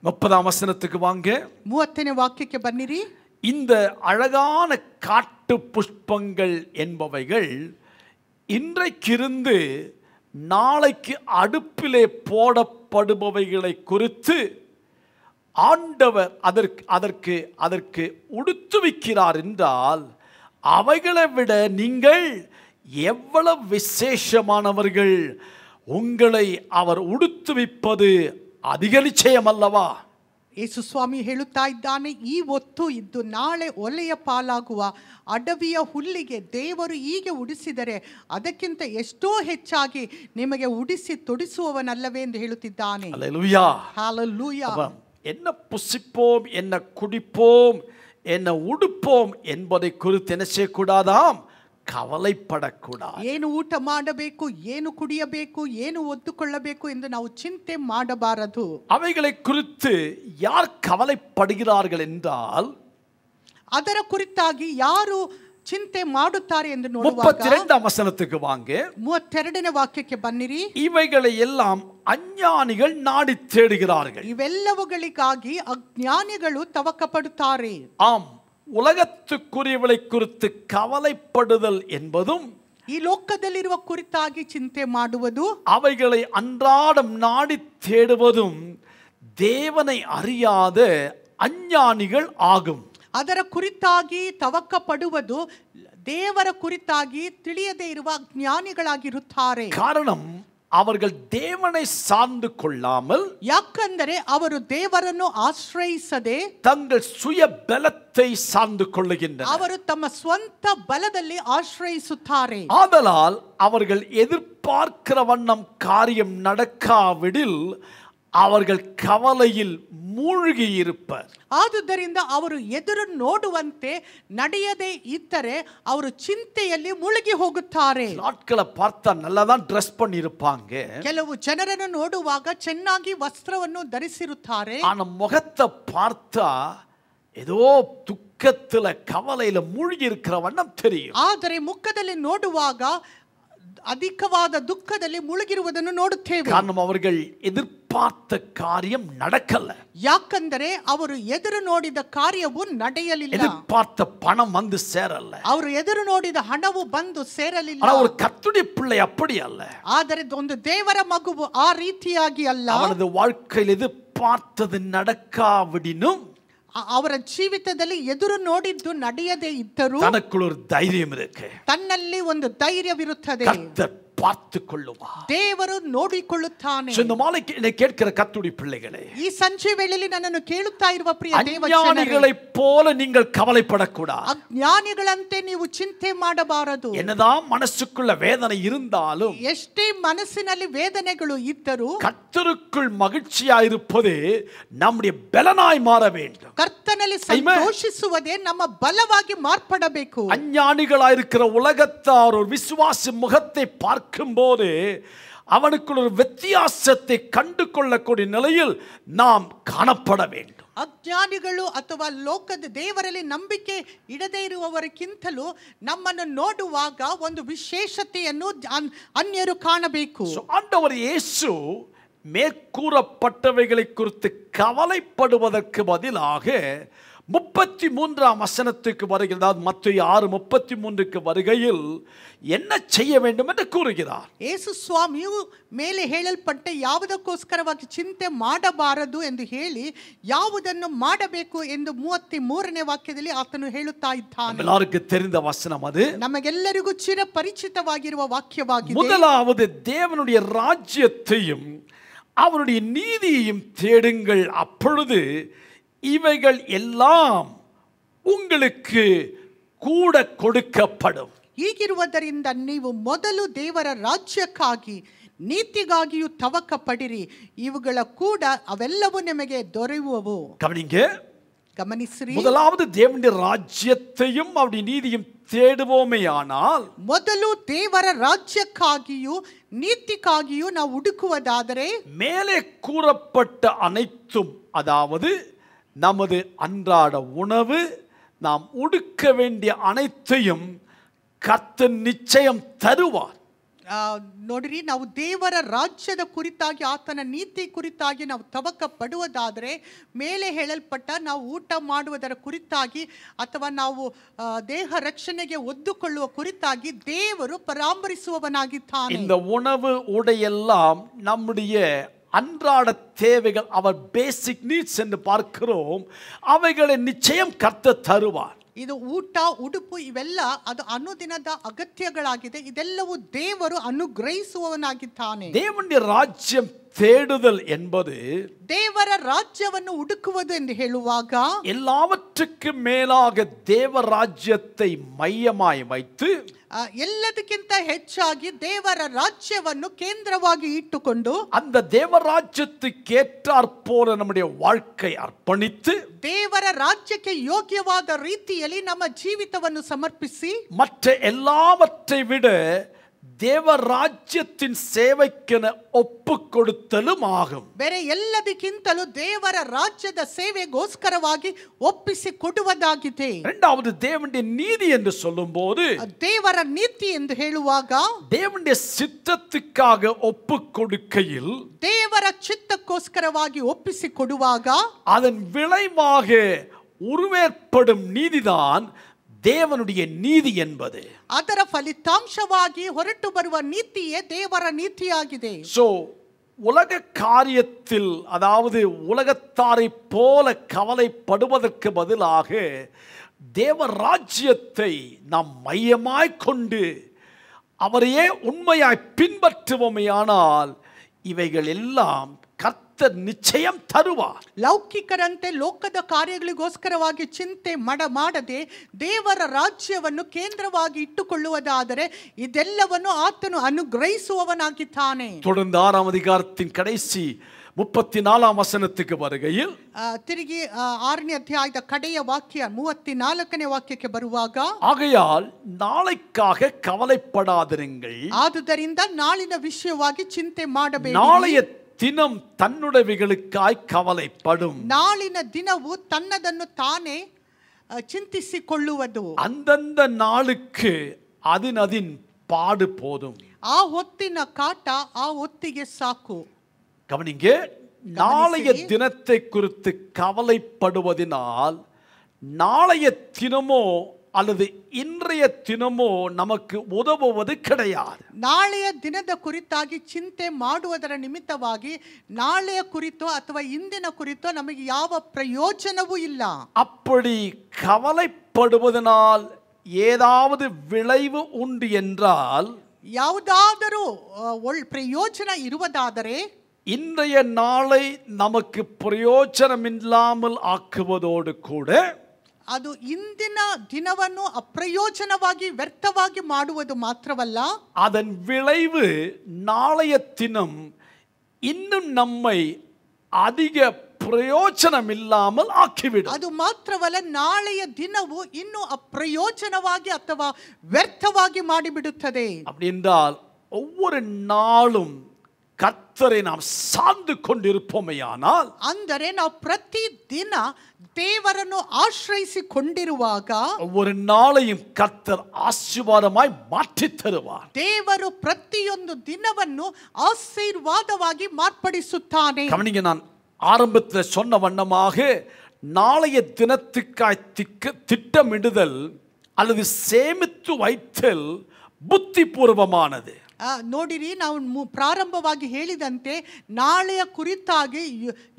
30ஆம் வசனத்துக்கு வாங்க. 30ನೇ ವಾಕ್ಯಕ್ಕೆ ಬನ್ನಿರಿ. இந்த அழகான காட்டு புஷ்பங்கள் என்பவைகள் இன்றைக்கிருந்து நாளைக்கு அடுப்பிலே போடப்படுபவைகளை குறித்து ஆண்டவர் அதற்கு உடுத்துவிக்கிறார் என்றால், அவைகளை விட நீங்கள் எவ்வளவு விசேஷமானவர்கள், உங்களை அவர் உடுத்துவிப்பது அதிக நிச்சயம் அல்லவா? ಯೇಸು ಸ್ವಾಮಿ ಹೇಳುತ್ತಾ ಇದ್ದಾನೆ, ಈ ಹೊತ್ತು ಇದ್ದು ನಾಳೆ ಒಲೆಯ ಪಾಲಾಗುವ ಅಡವಿಯ ಹುಲ್ಲಿಗೆ ದೇವರು ಹೀಗೆ ಉಡಿಸಿದರೆ ಅದಕ್ಕಿಂತ ಎಷ್ಟೋ ಹೆಚ್ಚಾಗಿ ನಿಮಗೆ ಉಡಿಸಿ ತೊಡಿಸುವವನಲ್ಲವೇ ಎಂದು ಹೇಳುತ್ತಿದ್ದಾನೆ. அல்லேலூயா. ஹalleluya. என்ன புசிப்போம், என்ன குடிப்போம், என்ன உடுப்போம் என்பதை குறித்து என்ன செய்யக்கூடாதாம்? கவலைப்படக்கூடாது. ಏನು ಊಟ ಮಾಡಬೇಕು, ಏನು ಕುಡಿಯಬೇಕು, ಏನು ಒದ್ದುಕೊಳ್ಳಬೇಕು ಎಂದು ನಾವು ಚಿಂತೆ ಮಾಡಬಾರದು. அவைகளை குறித்து யார் கவலைப்படுகிறார்கள் என்றால், ಅದರ ಕುರಿತಾಗಿ ಯಾರು ಚಿಂತೆ ಮಾಡುತ್ತಾರೆ ಎಂದು ನೋಡುವಾಗ 32ஆம் வசனத்துக்கு வாங்க. 32ನೇ ವಾಕ್ಯಕ್ಕೆ ಬನ್ನಿರಿ. இவைகளை எல்லாம் அஞ்ஞானிகள் நாடி தேடுகிறார்கள். ಇವೆಲ್ಲವುಗಳಿಗಾಗಿ ಅಜ್ಞಾನಿಗಳು ತವಕಪಡುತ್ತಾರೆ. ஆம், உலகத்துக்குரியவளை குறித்து கவலைப்படுதல் என்பதும், ಈ ಲೋಕದಲ್ಲಿರುವ ಕುರಿತಾಗಿ ಚಿಂತೆ ಮಾಡುವುದು, அவைகளை அன்றாடம் நாடி தேடுவதும் தேவனை அறியாத அஞ்ஞானிகள் ஆகும். ಅದರ ಕುರಿತಾಗಿ ತವಕ ಪಡುವುದು ದೇವರ ಕುರಿತಾಗಿ ತಿಳಿಯದೇ ಇರುವ ಜ್ಞಾನಿಗಳಾಗಿರುತ್ತಾರೆ. காரணம், அவர்கள் தேவனை சார்ந்து கொள்ளாமல், ಯಾಕಂದರೆ ಅವರು ದೇವರನ್ನು ಆಶ್ರಯಿಸದೆ தங்கள் சுய பலத்தை சார்ந்து கொள்ளுகின்றனர். ಅವರು ತಮ್ಮ ಸ್ವಂತ ಬಲದಲ್ಲಿ ಆಶ್ರಯಿಸುತ್ತಾರೆ. ஆதலால் அவர்கள் எதிர்பார்க்கிற வண்ணம் காரியம் நடக்காவிடில் அவர்கள் கவலையில் மூழ்கி இருப்பர். ಆದುದರಿಂದ ಅವರು ಎದುರು ನೋಡುವಂತೆ ನಡೆಯದೇ ಇದ್ದರೆ ಅವರು ಚಿಂತೆಯಲ್ಲಿ ಮುಳುಗಿ ಹೋಗುತ್ತಾರೆ. ஆட்களை பார்த்தா நல்லா தான் ட்ரெஸ் பண்ணி இருப்பாங்க. ಕೆಲವು ಜನರನ್ನು ನೋಡುವಾಗ ಚೆನ್ನಾಗಿ ವಸ್ತ್ರವನ್ನು ಧರಿಸಿರುತ್ತಾರೆ. ஆனா முகத்தை பார்த்தா ஏதோ துக்கத்துல கவலையில மூழ்கி இருக்கிற வண்ணம் தெரியும். ಆದರೆ ಮುಖದಲ್ಲಿ ನೋಡುವಾಗ ಅಧಿಕವಾದ ದುಃಖದಲ್ಲಿ ಮುಳುಗಿರುವುದನ್ನು ನೋಡುತ್ತೇವೆ. காரணம் அவர்கள் எதிர்பார்த்த காரியம் நடக்கல. ಯಾಕಂದರೆ ಅವರು ಎದುರು ನೋಡಿದ ಕಾರ್ಯವು ನಡೆಯಲಿಲ್ಲ. எதிர்பார்த்த பணம் வந்து சேரல. ಅವರು ಎದುರು ನೋಡಿದ ಹಣವು ಬಂದು ಸೇರಲಿಲ್ಲ. ஆனா ஒரு கர்த்தருடைய பிள்ளை அப்படி அல்ல. ಆದರೆ ಒಂದು ದೇವರ ಮಗುವು ಆ ರೀತಿಯಾಗಿ ಅಲ್ಲ. அவனது வாழ்க்கையில் எதிர்பார்த்தது நடக்காவிடினும் ಅವರ ಜೀವಿತದಲ್ಲಿ ಎದುರು ನೋಡಿದ್ದು ನಡೆಯದೇ ಇದ್ದರೂ தனக்குள் ஒரு தைரியம் இருக்கு. ತನ್ನಲ್ಲಿ ಒಂದು ಧೈರ್ಯವಿರುತ್ತದೆ. கர்த்தர் பார்த்துக் கொள்ளுவார். ದೇವರು ನೋಡಿಕೊಳ್ಳುತ್ತಾನೆ. இந்த மாலைக்கு என்னை கேட்கிற கர்த்தருடைய பிள்ளைகளே, ಈ ಸಂಜೆ ವೇಳೆಯಲ್ಲಿ ನನ್ನನ್ನು ಕೇಳುತ್ತಾ ಇರುವ ಪ್ರಿಯ ದೇವಜನರೇ, அஞ்ஞானிகளைப் போல நீங்கள் கவலைப்படக்கூடாது. ಅಜ್ಞಾನಿಗಳಂತೆ ನೀವು ಚಿಂತೆ ಮಾಡಬಾರದು. என்னதான் மனசுக்குள்ள வேதனை இருந்தாலும், ಎಷ್ಟೇ ಮನಸ್ಸಿನಲ್ಲಿ ವೇದನೆಗಳು ಇದ್ದರೂ கர்த்தருக்குள் மகிழ்ச்சியாயிருப்பது நம்முடைய பலனாய் மாற வேண்டும். ಕರ್ತನಲ್ಲಿ ಸಂತೋಷಿಸುವುದೇ ನಮ್ಮ ಬಲವಾಗಿ ಮಾರ್ಪಡಬೇಕು. அஞ்ஞானிகளாயிருக்கிற உலகத்தார் ஒரு விசுவாசி முகத்தை பார்க்கும்போது அவனுக்குள் ஒரு வித்தியாசத்தை கண்டு கொள்ளக்கூடிய நிலையில் நாம் காணப்பட வேண்டும். ಅಜ್ಞಾನಿಗಳು ಅಥವಾ ಲೋಕದ ದೇವರಲ್ಲಿ ನಂಬಿಕೆ ಇಡದೇ ಇರುವವರಿಗಿಂತಲೂ ನಮ್ಮನ್ನು ನೋಡುವಾಗ ಒಂದು ವಿಶೇಷತೆಯನ್ನು ಅನ್ಯರು ಕಾಣಬೇಕು. ஆண்டவர் இயேசு மேற்கூறப்பட்டவைகளை குறித்து கவலைப்படுவதற்கு பதிலாக 33ஆம் வசனத்துக்கு வருகிறது. அதாவது மத்தேயு 6:33க்கு வருகையில் என்ன செய்ய வேண்டும் என்று கூறுகிறார். ಯೇಸು ಸ್ವಾಮಿಯು ಮೇಲೆ ಹೇಳಲ್ಪಟ್ಟ ಯಾವುದಕ್ಕೋಸ್ಕರವಾಗಿ ಚಿಂತೆ ಮಾಡಬಾರದು ಎಂದು ಹೇಳಿ ಯಾವುದನ್ನು ಮಾಡಬೇಕು ಎಂದು 33ನೇ ವಾಕ್ಯದಲ್ಲಿ ಆತನು ಹೇಳುತ್ತಾ ಇದ್ದಾನೆ. எல்லாருக்கும் தெரிந்த வசனம் அது. ನಮಗೆಲ್ಲರಿಗೂ ಚಿರಪರಿಚಿತವಾಗಿರುವ ವಾಕ್ಯವಾಗಿದೆ. முதலாவது தேவனுடைய ராஜ்யத்தையும் அவருடைய நீதியையும் தேடுங்கள், அப்பொழுது இவைகள் எல்லாம் உங்களுக்கு கூட கொடுக்கப்படும். ಹೀಗಿರುವುದರಿಂದ ನೀವು ಮೊದಲು ದೇವರ ರಾಜ್ಯಕ್ಕಾಗಿ ನೀತಿಗಾಗಿಯೂ ತವಕ ಪಡಿರಿ, ಇವುಗಳ ಕೂಡ ಅವೆಲ್ಲವೂ ನಿಮಗೆ ದೊರೆಯುವವು. கவனிங்க, முதலாவது தேவனுடைய ராஜ்யத்தையும் அவருடைய நீதியும் தேடுவோமேயானால், ಮೊದಲು ದೇವರ ರಾಜ್ಯಕ್ಕಾಗಿಯೂ ನೀತಿಗಾಗಿಯೂ ನಾವು ಹುಡುಕುವುದಾದರೆ மேலே கூறப்பட்ட அனைத்தும், அதாவது நமது அன்றாட உணவு, நாம் உடுக்க வேண்டிய அனைத்தையும் கர்த்தர் நிச்சயம் தருவார். ನೋಡಿರಿ, ನಾವು ದೇವರ ರಾಜ್ಯದ ಕುರಿತಾಗಿ ಆತನ ನೀತಿ ಕುರಿತಾಗಿ ನಾವು ತವಕ ಪಡುವುದಾದರೆ, ಮೇಲೆ ಹೇಳಲ್ಪಟ್ಟ ನಾವು ಊಟ ಮಾಡುವುದರ ಕುರಿತಾಗಿ ಅಥವಾ ನಾವು ದೇಹ ರಕ್ಷಣೆಗೆ ಒದ್ದುಕೊಳ್ಳುವ ಕುರಿತಾಗಿ ದೇವರು ಪರಾಮರಿಸುವವನಾಗಿದ್ದಾನೆ. இந்த உணவு உடையெல்லாம் நம்முடைய அன்றாட தேவைகள், அவர் பேசிக் நீட்ஸ் என்று பார்க்கிறோம். அவைகளை நிச்சயம் கர்த்தர் தருவார். ಇದು ಊಟ, ಉಡುಪು ಇವೆಲ್ಲ ಅದು ಅನುದಿನದ ಅಗತ್ಯಗಳಾಗಿದೆ. ಇದೆಲ್ಲವೂ ದೇವರು ಅನುಗ್ರಹಿಸುವವನಾಗಿದ್ದಾನೆ. தேவனுடைய ராஜ்யம் தேடுதல் என்பது, ದೇವರ ರಾಜ್ಯವನ್ನು ಹುಡುಕುವುದು ಎಂದು ಹೇಳುವಾಗ, எல்லாவற்றுக்கு மேலாக தேவ ராஜ்யத்தை மையமாய் வைத்து ಎಲ್ಲದಕ್ಕಿಂತ ಹೆಚ್ಚಾಗಿ ದೇವರ ರಾಜ್ಯವನ್ನು ಕೇಂದ್ರವಾಗಿ ಇಟ್ಟುಕೊಂಡು அந்த தேவ ராஜ்யத்துக்கு ஏற்றாற்போல நம்முடைய வாழ்க்கை அர்ப்பணித்து ದೇವರ ರಾಜ್ಯಕ್ಕೆ ಯೋಗ್ಯವಾದ ರೀತಿಯಲ್ಲಿ ನಮ್ಮ ಜೀವಿತವನ್ನು ಸಮರ್ಪಿಸಿ மற்ற எல்லாவற்றை விட தேவ ராஜ்யத்தின் சேவைக்கென ஒப்பு கொடுத்தலும் ஆகும். ಬೇರೆ ಎಲ್ಲದಕ್ಕಿಂತಲೂ ದೇವರ ರಾಜ್ಯದ ಸೇವೆಗೋಸ್ಕರವಾಗಿ ಒಪ್ಪಿಸಿ ಕೊಡುವುದಾಗಿದೆ. இரண்டாவது தேவனுடைய நீதி என்று சொல்லும்போது, ದೇವರ ನೀತಿ ಎಂದು ಹೇಳುವಾಗ, தேவனுடைய சித்தத்துக்காக ஒப்பு கொடுக்கையில், ದೇವರ ಚಿತ್ತಕ್ಕೋಸ್ಕರವಾಗಿ ಒಪ್ಪಿಸಿ ಕೊಡುವಾಗ அதன் விளைவாக உருவேற்படும் நீதிதான் தேவனுடைய நீதி என்பது. ಅದರ ಫಲಿತಾಂಶವಾಗಿ ಹೊರಟು ಬರುವ ನೀತಿಯೇ ದೇವರ ನೀತಿಯಾಗಿದೆ. சோ உலக காரியத்தில், அதாவது உலகத்தாரை போல கவலைப்படுவதற்கு பதிலாக தேவ ராஜ்யத்தை நாம் மையமாய் கொண்டு அவரையே உண்மையாய் பின்பற்றுவோமேயானால் இவைகள் எல்லாம் கர்த்தர் நிச்சயம் தருவார். ಲೌಕಿಕರಂತೆ ಲೋಕದ ಕಾರ್ಯಗಳಿಗೋಸ್ಕರವಾಗಿ ಚಿಂತೆ ಮಾಡದೆ ದೇವರ ರಾಜ್ಯವನ್ನು ಕೇಂದ್ರವಾಗಿ ಇಟ್ಟುಕೊಳ್ಳುವುದಾದರೆ ಇದೆಲ್ಲವನ್ನು ಆತನು ಅನುಗ್ರಹಿಸುವವನಾಗಿದ್ದಾನೆ. தொடர்ந்து 6ஆம் அதிகாரத்தின் கடைசி 34 வசனத்துக்கு வருகையில் ತಿರುಗಿ 6ನೇ ಅಧ್ಯಾಯದ ಕಡೆಯ ವಾಕ್ಯ 34ನೇ ವಾಕ್ಯಕ್ಕೆ ಬರುವಾಗ, ஆகையால் நாளைக்காக கவலைப்படாதிருங்கள், ಆದುದರಿಂದ ನಾಳಿನ ವಿಷಯವಾಗಿ ಚಿಂತೆ ಮಾಡಬೇಡಿ. நாளைய தினம் தன்னுடையவைகளுக்காய் கவலைப்படும். ನಾಳಿನ ದಿನವು ತನ್ನದನ್ನು ತಾನೇ ಚಿಂತಿಸಿಕೊಳ್ಳುವುದು. அந்தந்த நாளுக்கு அதின் பாடு போதும். ಆ ಹೊತ್ತಿನ ಕಾಟ ಆ ಹೊತ್ತಿಗೆ ಸಾಕು. கவனிங்க, நாளைய தினத்தை குறித்து கவலைப்படுவதனால் நாளைய தினமோ அல்லது இன்றைய தினமோ நமக்கு உதவுவது கிடையாது. ನಾಳೆಯ ದಿನದ ಕುರಿತಾಗಿ ಚಿಂತೆ ಮಾಡುವುದರ ನಿಮಿತ್ತವಾಗಿ ನಾಳೆಯ ಕುರಿತೋ ಅಥವಾ ಇಂದಿನ ಕುರಿತೋ ನಮಗೆ ಯಾವ ಪ್ರಯೋಜನವೂ ಇಲ್ಲ. அப்படி கவலைப்படுவதனால் ஏதாவது விளைவு உண்டு என்றால், ಯಾವುದಾದರೂ ಪ್ರಯೋಜನ ಇರುವುದಾದರೆ, இன்றைய நாளை நமக்கு பிரயோஜனமில்லாமல் ஆக்குவதோடு கூட ಅದು ಇಂದಿನ ದಿನವನ್ನು ಅಪ್ರಯೋಜನವಾಗಿ ವ್ಯರ್ಥವಾಗಿ ಮಾಡುವುದು ಮಾತ್ರವಲ್ಲ, அதன் விளைவு நாளைய தினம் இன்னும் நம்மை அதிக பிரயோಜನமில்லாமல் ஆக்கிவிடும். ಅದು ಮಾತ್ರವಲ್ಲ, ನಾಳೆಯ ದಿನವು ಇನ್ನೂ ಅಪ್ರಯೋಜನವಾಗಿ ಅಥವಾ ವ್ಯರ್ಥವಾಗಿ ಮಾಡಿಬಿಡುತ್ತದೆ. அப்படி என்றால் ஒவ்வொரு நாளும் கர்த்தரை நாம் சார்ந்து கொண்டிருப்போமேயானால், ಅಂದರೆ ನಾವು ಪ್ರತಿ ದಿನ ದೇವರನ್ನು ಆಶ್ರಯಿಸಿಕೊಂಡಿರುವಾಗ ஒவ்வொரு நாளையும் கர்த்தர் ஆசீர்வாதமாய் மாற்றி தருவார். ದೇವರು ಪ್ರತಿಯೊಂದು ದಿನವನ್ನು ಆಶೀರ್ವಾದವಾಗಿ ಮಾರ್ಪಡಿಸುತ್ತಾನೆ. கவனிங்க, நான் ஆரம்பத்தில் சொன்ன வண்ணமாக நாளைய தினத்துக்காய் திட்டமிடுதல் அல்லது சேமித்து வைத்தல் புத்திபூர்வமானது. ನೋಡಿರಿ, ನಾವು ಪ್ರಾರಂಭವಾಗಿ ಹೇಳಿದಂತೆ ನಾಳೆಯ ಕುರಿತಾಗಿ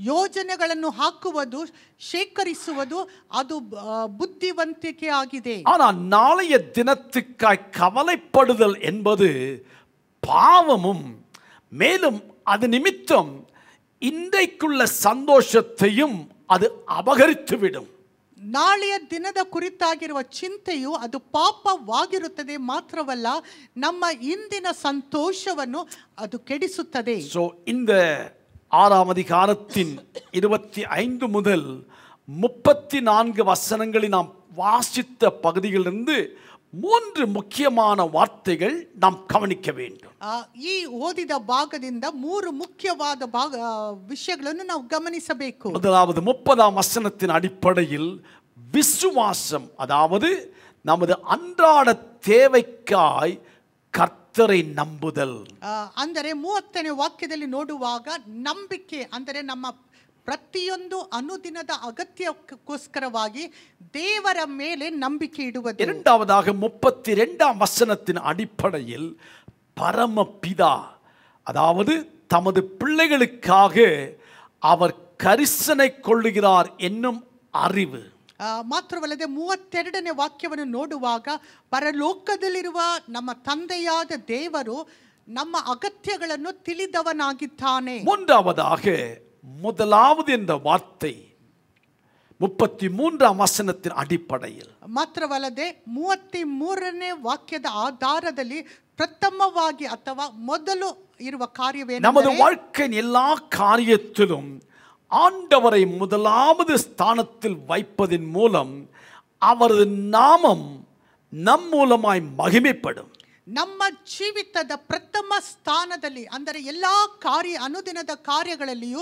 ಯೋಜನೆಗಳನ್ನು ಹಾಕುವುದು, ಶೇಖರಿಸುವುದು ಅದು ಬುದ್ಧಿವಂತಿಕೆ ಆಗಿದೆ. ஆனால் நாளைய தினத்துக்காய் கவலைப்படுதல் என்பது பாவமும், மேலும் அது நிமித்தம் இன்றைக்குள்ள சந்தோஷத்தையும் அது அபகரித்துவிடும். ನಾಳೆಯ ದಿನದ ಕುರಿತಾಗಿರುವ ಚಿಂತೆಯು ಅದು ಪಾಪವಾಗಿರುತ್ತದೆ ಮಾತ್ರವಲ್ಲ, ನಮ್ಮ ಇಂದಿನ ಸಂತೋಷವನ್ನು ಅದು ಕೆಡಿಸುತ್ತದೆ. சோ இந்த 6ஆம் அதிகாரத்தின் 25 முதல் 34 வசனங்களை நாம் வாசித்த பகுதியிலிருந்து 3 முக்கியமான வார்த்தைகள் நாம் கவனிக்க வேண்டும். ಈ ಓದಿದ ಭಾಗದಿಂದ 3 ಮುಖ್ಯವಾದ ವಿಷಯಗಳನ್ನು ನಾವು ಗಮನಿಸಬೇಕು. முதலாவது 30ஆம் வசனத்தின் அடிப்படையில் விசுவாசம், அதாவது நமது அன்றாட தேவைக்காய் கர்த்தரை நம்புதல். ಅಂದರೆ 30ನೇ ವಾಕ್ಯದಲ್ಲಿ ನೋಡುವಾಗ ನಂಬಿಕೆ, ಅಂದರೆ ನಮ್ಮ ಪ್ರತಿಯೊಂದು ಅನುದಿನದ ಅಗತ್ಯಕ್ಕೋಸ್ಕರವಾಗಿ ದೇವರ ಮೇಲೆ ನಂಬಿಕೆ ಇಡುವುದು. இரண்டாவதாக 32ஆம் வசனத்தின் அடிப்படையில் பரமபிதா, அதாவது தமது பிள்ளைகளுக்காக அவர் கரிசனை கொள்ளுகிறார் என்னும் அறிவு. ಮಾತ್ರವಲ್ಲದೆ 32ನೇ ವಾಕ್ಯವನ್ನು ನೋಡುವಾಗ ಪರಲೋಕದಲ್ಲಿರುವ ನಮ್ಮ ತಂದೆಯಾದ ದೇವರು ನಮ್ಮ ಅಗತ್ಯಗಳನ್ನು ತಿಳಿದವನಾಗಿದ್ದಾನೆ. மூன்றாவதாக முதலாவது என்ற வார்த்தை 33ஆம் வசனத்தின் அடிப்படையில், ಮಾತ್ರವಲ್ಲದೆ 33ನೇ ವಾಕ್ಯದ ಆಧಾರದಲ್ಲಿ ಪ್ರಥಮವಾಗಿ ಅಥವಾ ಮೊದಲು ಇರುವ நமது ಕಾರ್ಯವೇನೆಂದರೆ, வாழ்க்கையின் எல்லா காரியத்திலும் ஆண்டவரை முதலாவது ஸ்தானத்தில் வைப்பதின் மூலம் அவரது நாமம் நம் மூலமாய் மகிமைப்படும். ನಮ್ಮ ಜೀವಿತದ ಪ್ರಥಮ ಸ್ಥಾನದಲ್ಲಿ, ಅಂದರೆ ಎಲ್ಲಾ ಅನುದಿನದ ಕಾರ್ಯಗಳಲ್ಲಿಯೂ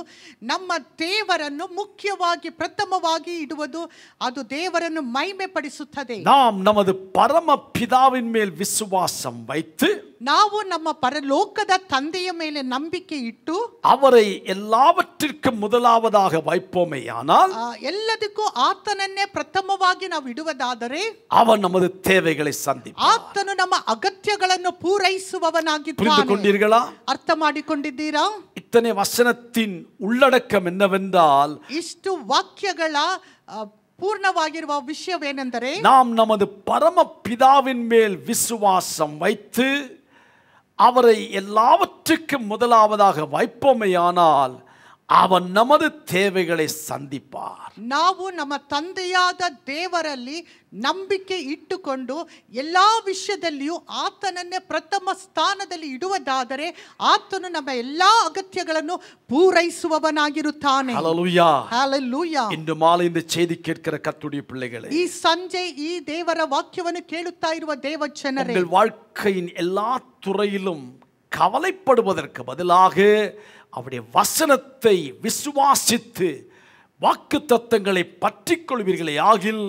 ನಮ್ಮ ದೇವರನ್ನು ಮುಖ್ಯವಾಗಿ ಪ್ರಥಮವಾಗಿ ಇಡುವುದು ಅದು ದೇವರನ್ನು ಮಹಿಮೆ ಪಡಿಸುತ್ತದೆ. நாம் நமது பரம பிதாவின் மேல் விசுவாசம் வைத்து ನಾವು ನಮ್ಮ ಪರಲೋಕದ ತಂದೆಯ ಮೇಲೆ ನಂಬಿಕೆ ಇಟ್ಟು அவரை எல்லாவற்றிற்கும் முதலாவதாக வைப்போமேயானால் ಎಲ್ಲದಕ್ಕೂ ಆತನನ್ನೇ ಪ್ರಥಮವಾಗಿ ನಾವು ಇಡುವುದಾದರೆ அவர் நமது தேவைகளை சந்திப்பார். ಆತನು ನಮ್ಮ ಅಗತ್ಯಗಳನ್ನು புரிந்து ಪೂರೈಸುವವನಾಗಿದ್ದಾನೆ. கொண்டீர்களா? ಅರ್ಥ ಮಾಡಿಕೊಂಡಿದ್ದೀರಾ? இத்தனை வசனத்தின் உள்ளடக்கம் என்னவென்றால், ಇಷ್ಟು ವಾಕ್ಯಗಳ ಪೂರ್ಣವಾಗಿರುವ ವಿಷಯವೇನೆಂದರೆ, நாம் நமது பரம பிதாவின் மேல் விசுவாசம் வைத்து அவரை எல்லாவற்றுக்கும் முதலாவதாக வைப்போமேயானால் அவன் நமது தேவைகளை சந்திப்பார். ನಾವು ನಮ್ಮ ತಂದೆಯಾದ ದೇವರಲ್ಲಿ ನಂಬಿಕೆ ಇಟ್ಟುಕೊಂಡು ಎಲ್ಲಾ ವಿಷಯದಲ್ಲಿಯೂ ಆತನನ್ನೇ ಪ್ರಥಮ ಸ್ಥಾನದಲ್ಲಿ ಇಡುವುದಾದರೆ ಆತನು ನಮ್ಮ ಎಲ್ಲಾ ಅಗತ್ಯಗಳನ್ನು ಪೂರೈಸುವವನಾಗಿರುತ್ತಾನೆ. ஹல்லேலூயா. ಹಲ್ಲೆಲೂಯಾ. இன்று மாலை இந்த செய்தி கேட்கிற கர்த்தருடைய பிள்ளைகளே, ಈ ಸಂಜೆ ಈ ದೇವರ ವಾಕ್ಯವನ್ನು ಕೇಳುತ್ತಾ ಇರುವ ದೇವ ಜನರೇ, உங்கள் வாழ்க்கையின் எல்லா துறையிலும் கவலைப்படுவதற்கு பதிலாக அவருடைய வசனத்தை விசுவாசித்து வாக்குத்தத்தங்களை பற்றிக் கொள்வீர்களே ஆகில்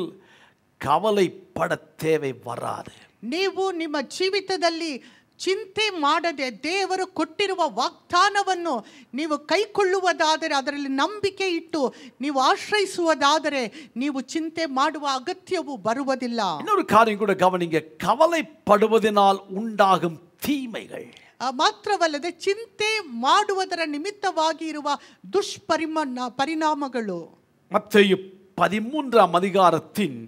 கவலைப்பட தேவை வராது. ನೀವು ನಿಮ್ಮ ಜೀವಿತದಲ್ಲಿ ಚಿಂತೆ ಮಾಡದೆ ದೇವರು ಕೊಟ್ಟಿರುವ ವಾಗ್ದಾನವನ್ನು ನೀವು ಕೈಕೊಳ್ಳುವುದಾದರೆ, ಅದರಲ್ಲಿ ನಂಬಿಕೆ ಇಟ್ಟು ನೀವು ಆಶ್ರಯಿಸುವುದಾದರೆ ನೀವು ಚಿಂತೆ ಮಾಡುವ ಅಗತ್ಯವು ಬರುವುದಿಲ್ಲ. இன்னொரு காரியம் கூட கவனிங்க, கவலைப்படுவதனால் உண்டாகும் தீமைகள். ಮಾತ್ರವಲ್ಲದೆ ಚಿಂತೆ ಮಾಡುವುದರ ನಿಮಿತ್ತವಾಗಿ ಇರುವ ಪರಿಣಾಮಗಳು. மத்தேயு 13ஆம் அதிகாரத்தின்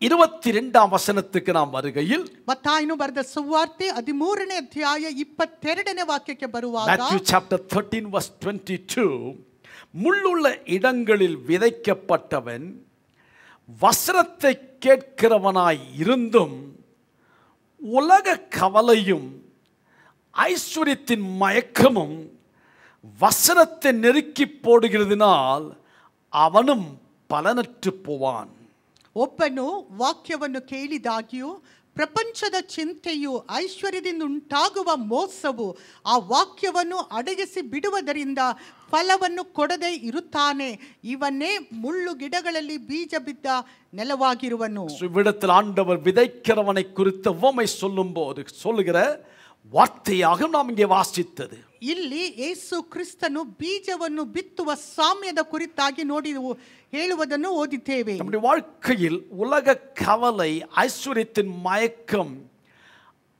22ஆம் வசனத்துக்கு நாம் வருகையில், ಮತ್ತಾಯನು ಬರೆದ ಸುವಾರ್ತೆ 13ನೇ ಅಧ್ಯಾಯ 22ನೇ ವಾಕ್ಯಕ್ಕೆ ಬರುವಾಗ, Matthew chapter 13 verse 22, முள்ளுள்ள இடங்களில் விதைக்கப்பட்டவன் வசனத்தை கேட்கிறவனாய் இருந்தும் உலக கவலையும் ஐஸ்வர்யத்தின் மயக்கமும் வசனத்தை நெருக்கி போடுகிறதுனால் அவனும் பலனற்று போவான். ಒಬ್ಬನು ವಾಕ್ಯವನ್ನು ಕೇಳಿದಾಗ್ಯೂ ಪ್ರಪಂಚದ ಚಿಂತೆಯು ಐಶ್ವರ್ಯದಿಂದ ಉಂಟಾಗುವ ಮೋಸವು ಆ ವಾಕ್ಯವನ್ನು ಅಡಗಿಸಿ ಬಿಡುವುದರಿಂದ ಫಲವನ್ನು ಕೊಡದೆ ಇರುತ್ತಾನೆ. ಇವನ್ನೇ ಮುಳ್ಳು ಗಿಡಗಳಲ್ಲಿ ಬೀಜ ಬಿದ್ದ ನೆಲವಾಗಿರುವನು. இவ்விடத்தில் ஆண்டவர் விதைக்கிறவனை குறித்த உவமை சொல்லும்போது சொல்லுகிற வார்த்தையாக நாம் இங்கே வாசித்தது. ಇಲ್ಲಿ ಯೇಸು ಕ್ರಿಸ್ತನು ಬೀಜವನ್ನು ಬಿತ್ತುವ ಸಾಮ್ಯದ ಕುರಿತಾಗಿ ಹೇಳುವುದನ್ನು ಓದಿದ್ದೇವೆ. நம்முடைய வாழ்க்கையில் உலக கவலை, ஐஸ்வர்யத்தின் மயக்கம்,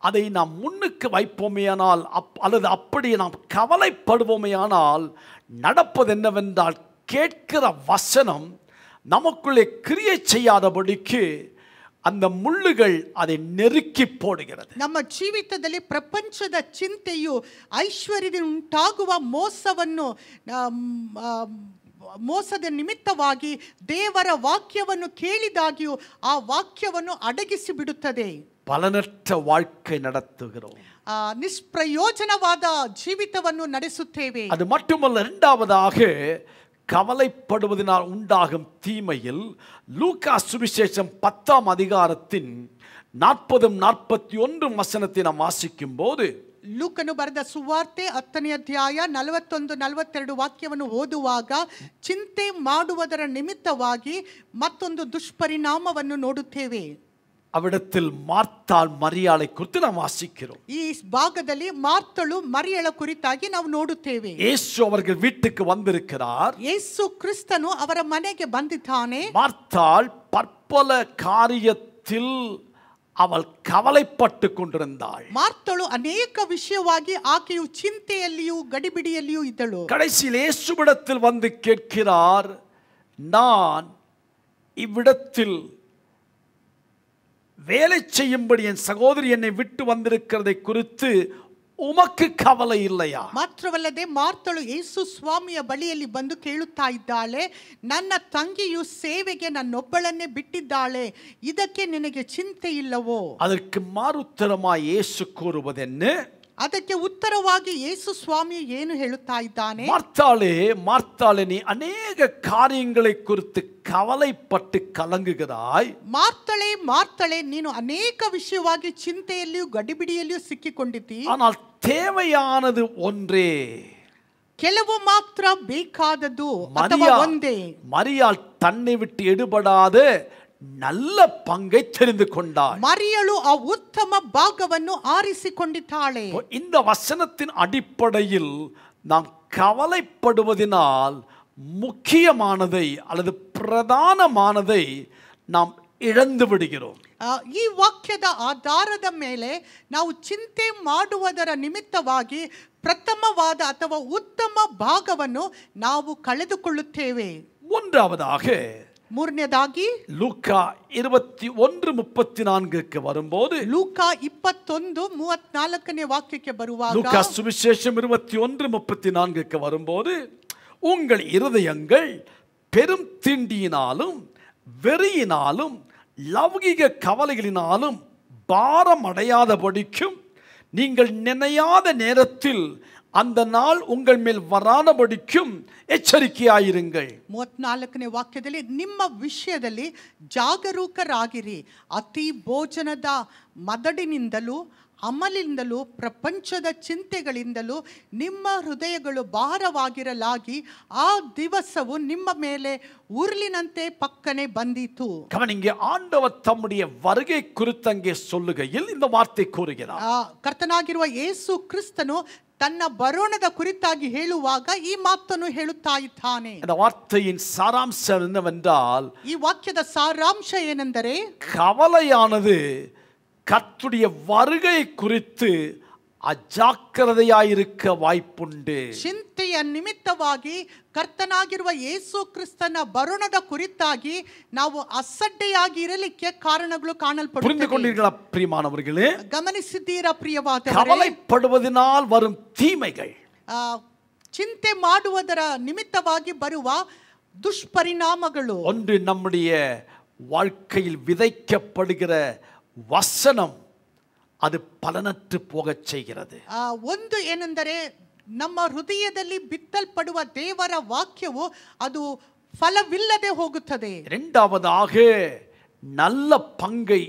அதை நாம் முன்னுக்கு வைப்போமேயானால் அல்லது அப்படி நாம் கவலைப்படுவோமேயானால் நடப்பது என்னவென்றால், கேட்கிற வசனம் நமக்குள்ளே கிரியை செய்யாதபடிக்கு அந்த முள்ளுகள் அதை நெருக்கி போடுகிறது. ನಮ್ಮ ಜೀವಿತದಲ್ಲಿ ಪ್ರಪಂಚದ ಚಿಂತೆಯು ಐಶ್ವರ್ಯದಿಂದ ಉಂಟಾಗುವ ಮೋಸದ ನಿಮಿತ್ತವಾಗಿ ದೇವರ ವಾಕ್ಯವನ್ನು ಕೇಳಿದಾಗ್ಯೂ ಆ ವಾಕ್ಯವನ್ನು ಅಡಗಿಸಿ ಬಿಡುತ್ತದೆ. பலனற்ற வாழ்க்கை நடத்துகிறோம். ನಿಷ್ಪ್ರಯೋಜನವಾದ ಜೀವಿತವನ್ನು ನಡೆಸುತ್ತೇವೆ. அது மட்டுமல்ல, இரண்டாவதாக கவலைப்படுவதனால் உண்டாகும் தீமையில் லூக்கா சுவிசேஷம் 10ஆம் அதிகாரத்தின் 40-41 வசனத்தை நாம் வாசிக்கும் போது, ಲೂಕನು ಬರೆದ ಸುವಾರ್ತೆ 10ನೇ ಅಧ್ಯಾಯ 41-42 ವಾಕ್ಯವನ್ನು ಓದುವಾಗ ಚಿಂತೆ ಮಾಡುವುದರ ನಿಮಿತ್ತವಾಗಿ ಮತ್ತೊಂದು ದುಷ್ಪರಿಣಾಮವನ್ನು ನೋಡುತ್ತೇವೆ. அவ்விடத்தில் மார்த்தாள் மரியாளை குறித்து நாம் வாசிக்கிறோம். ಈ ಭಾಗದಲ್ಲಿ ಮಾರ್ತಳು ಮರಿಯಳ ಕುರಿತಾಗಿ ನಾವು ನೋಡುತ್ತೇವೆ. இயேசு அவர்கள் வீட்டுக்கு வந்திருக்கிறார். ಯೇಸು ಕ್ರಿಸ್ತನು ಅವರ ಮನೆಗೆ ಬಂದಿದ್ದಾನೆ. மார்த்தாள் பற்பல காரியத்தில் அவள் கவலைப்பட்டு கொண்டிருந்தாள். ಮಾರ್ತಳು ಅನೇಕ ವಿಷಯವಾಗಿ ಆಕೆಯು ಚಿಂತೆಯಲ್ಲಿಯೂ ಗಡಿಬಿಡಿಯಲ್ಲಿಯೂ ಇದ್ದಳು. கடைசியில் இயேசுவிடத்தில் வந்து கேட்கிறார், நான் இவ்விடத்தில் வேலை செய்யும்படி என் சகோதரி என்னை விட்டு வந்திருக்கிறதை குறித்து உமக்கு கவலை இல்லையா? ಮಾತ್ರವಲ್ಲದೆ ಮಾರ್ತಳು ಯೇಸು ಸ್ವಾಮಿಯ ಬಳಿಯಲ್ಲಿ ಬಂದು ಕೇಳುತ್ತಾ ಇದ್ದಾಳೆ, ನನ್ನ ತಂಗಿಯು ಸೇವೆಗೆ ನನ್ನೊಬ್ಬಳನ್ನೇ ಬಿಟ್ಟಿದ್ದಾಳೆ, ಇದಕ್ಕೆ ನಿನಗೆ ಚಿಂತೆ ಇಲ್ಲವೋ? அதற்கு மாறுத்தரமாய் இயேசு கூறுவதென்ன? ಅದಕ್ಕೆ ಉತ್ತರವಾಗಿ ಯೇಸು ಸ್ವಾಮಿ ಏನು ಹೇಳುತ್ತಾ ಇದ್ದಾನೆ? மார்த்தாளே, மார்த்தாளே, நீ அநேக காரியங்களை குறித்து கவலைப்பட்டு கலங்குகிறாய். ಮಾರ್ತಳೆ, ಮಾರ್ತಳೆ, ನೀನು ಅನೇಕ ವಿಷಯವಾಗಿ ಚಿಂತೆಯಲ್ಲಿಯೂ ಗಡಿಬಿಡಿಯಲ್ಲಿಯೂ ಸಿಕ್ಕಿಕೊಂಡಿದ್ದಿ. ஆனால் தேவையானது ஒன்றே. ಕೆಲವು ಮಾತ್ರ ಬೇಕಾದದ್ದು ಅಥವಾ ಒಂದೇ. மரியாள் தன்னை விட்டு எடுபடாத நல்ல பங்கை தெரிந்து கொண்டாள். ಮರಿಯಳು ಆ ಉತ್ತಮ ಭಾಗವನ್ನು ಆರಿಸಿಕೊಂಡಿದ್ದಾಳೆ. இந்த வசனத்தின் அடிப்படையில் நாம் கவலைப்படுவதனால் முக்கியமானதை அல்லது பிரதானமானதை நாம் இழந்து விடுகிறோம். ಈ ವಾಕ್ಯದ ಆಧಾರದ ಮೇಲೆ ನಾವು ಚಿಂತೆ ಮಾಡುವುದರ ನಿಮಿತ್ತವಾಗಿ ಪ್ರಥಮವಾದ ಅಥವಾ ಉತ್ತಮ ಭಾಗವನ್ನು ನಾವು ಕಳೆದುಕೊಳ್ಳುತ್ತೇವೆ. மூன்றாவதாக, ಮೂರನೇದಾಗಿ லூக்கா 21:34க்கு வரும்போது, ಲೂಕಾ 21:34ನೇ ವಾಕ್ಯಕ್ಕೆ ಬರುವಾಗ, லூக்கா சுவிசேஷம் 21:34க்கு வரும்போது, உங்கள் இருதயங்கள் பெரும் தீண்டியினாலும் வெறியினாலும் லௌகிக கவலைகளினாலும் பாரம் அடையாதபடிக்கும் நீங்கள் நினையாத நேரத்தில் அந்த நாள் உங்கள் மேல் வராதபடிக்கும் ಎಚ್ಚರಿಕೆಯಾಗಿರುங்கள். 34ನೇ ವಾಕ್ಯದಲ್ಲಿ ನಿಮ್ಮ ವಿಷಯದಲ್ಲಿ ಜಾಗರೂಕರಾಗಿರಿ. ಅತಿ ಭೋಜನದ ಮದಡಿನಿಂದಲೂ ಅಮಲಿಂದಲೂ ಪ್ರಪಂಚದ ಚಿಂತೆಗಳಿಂದಲೂ ನಿಮ್ಮ ಹೃದಯಗಳು ಭಾರವಾಗಿರಲಾಗಿ ಆ ದಿವಸವು ನಿಮ್ಮ ಮೇಲೆ ಉರುಳಿನಂತೆ ಪಕ್ಕನೆ ಬಂದಿತು. கவனிங்க, ஆண்டவர் தம்முடைய வருகை குறித்து அங்கே சொல்லுகையில் இந்த வார்த்தை கூறுகிறார். ಕರ್ತನಾಗಿರುವ ಯೇಸು ಕ್ರಿಸ್ತನು ತನ್ನ ಬರೋಣದ ಕುರಿತಾಗಿ ಹೇಳುವಾಗ ಈ ಮಾತನ್ನು ಹೇಳುತ್ತಾ ಇದ್ದಾನೆ. அந்த வார்த்தையின் சாராம்சம் என்னவென்றால், ಈ ವಾಕ್ಯದ ಸಾರಾಂಶ ಏನೆಂದರೆ, கவலையானது கர்த்தருடைய வருகை குறித்து ಅಜಾಗ್ರತೆಯಾಗಿರಕ ವಾಯ್ಪುಂಡು. ಚಿಂತೆಯ ನಿಮಿತ್ತವಾಗಿ ಕರ್ತನಾಗಿರುವ ಯೇಸು ಕ್ರಿಸ್ತನ ಬರೋಣದ ಕುರಿತಾಗಿ ನಾವು ಅಸಡ್ಡೆಯಾಗಿ ಇರಲಿಕ್ಕೆ ಕಾರಣಗಳು ಕಾಣಲ್ಪಡುತ್ತವೆ. புரிந்துகொண்டீர்களா பிரியமானவர்களே? ಗಮನಿಸಿದ್ದೀರಾ ಪ್ರಿಯವಾದವರೇ? கவலைப்படுவதனால் வரும் தீமைகள், ಚಿಂತೆ ಮಾಡುವುದರ ನಿಮಿತ್ತವಾಗಿ ಬರುವ ದುಷ್ಪರಿಣಾಮಗಳು, ஒன்று நம்முடைய வாழ்க்கையில் விதைக்கப்படுகிற வசனம் அது பலனற்று போகச் செய்கிறது. ಒಂದು ಏನೆಂದರೆ ನಮ್ಮ ಹೃದಯದಲ್ಲಿ ಬಿತ್ತಲ್ಪಡುವ ದೇವರ ವಾಕ್ಯವು ಅದು ಫಲವಿಲ್ಲದೆ ಹೋಗುತ್ತದೆ. இரண்டாவதாக நல்ல பங்கை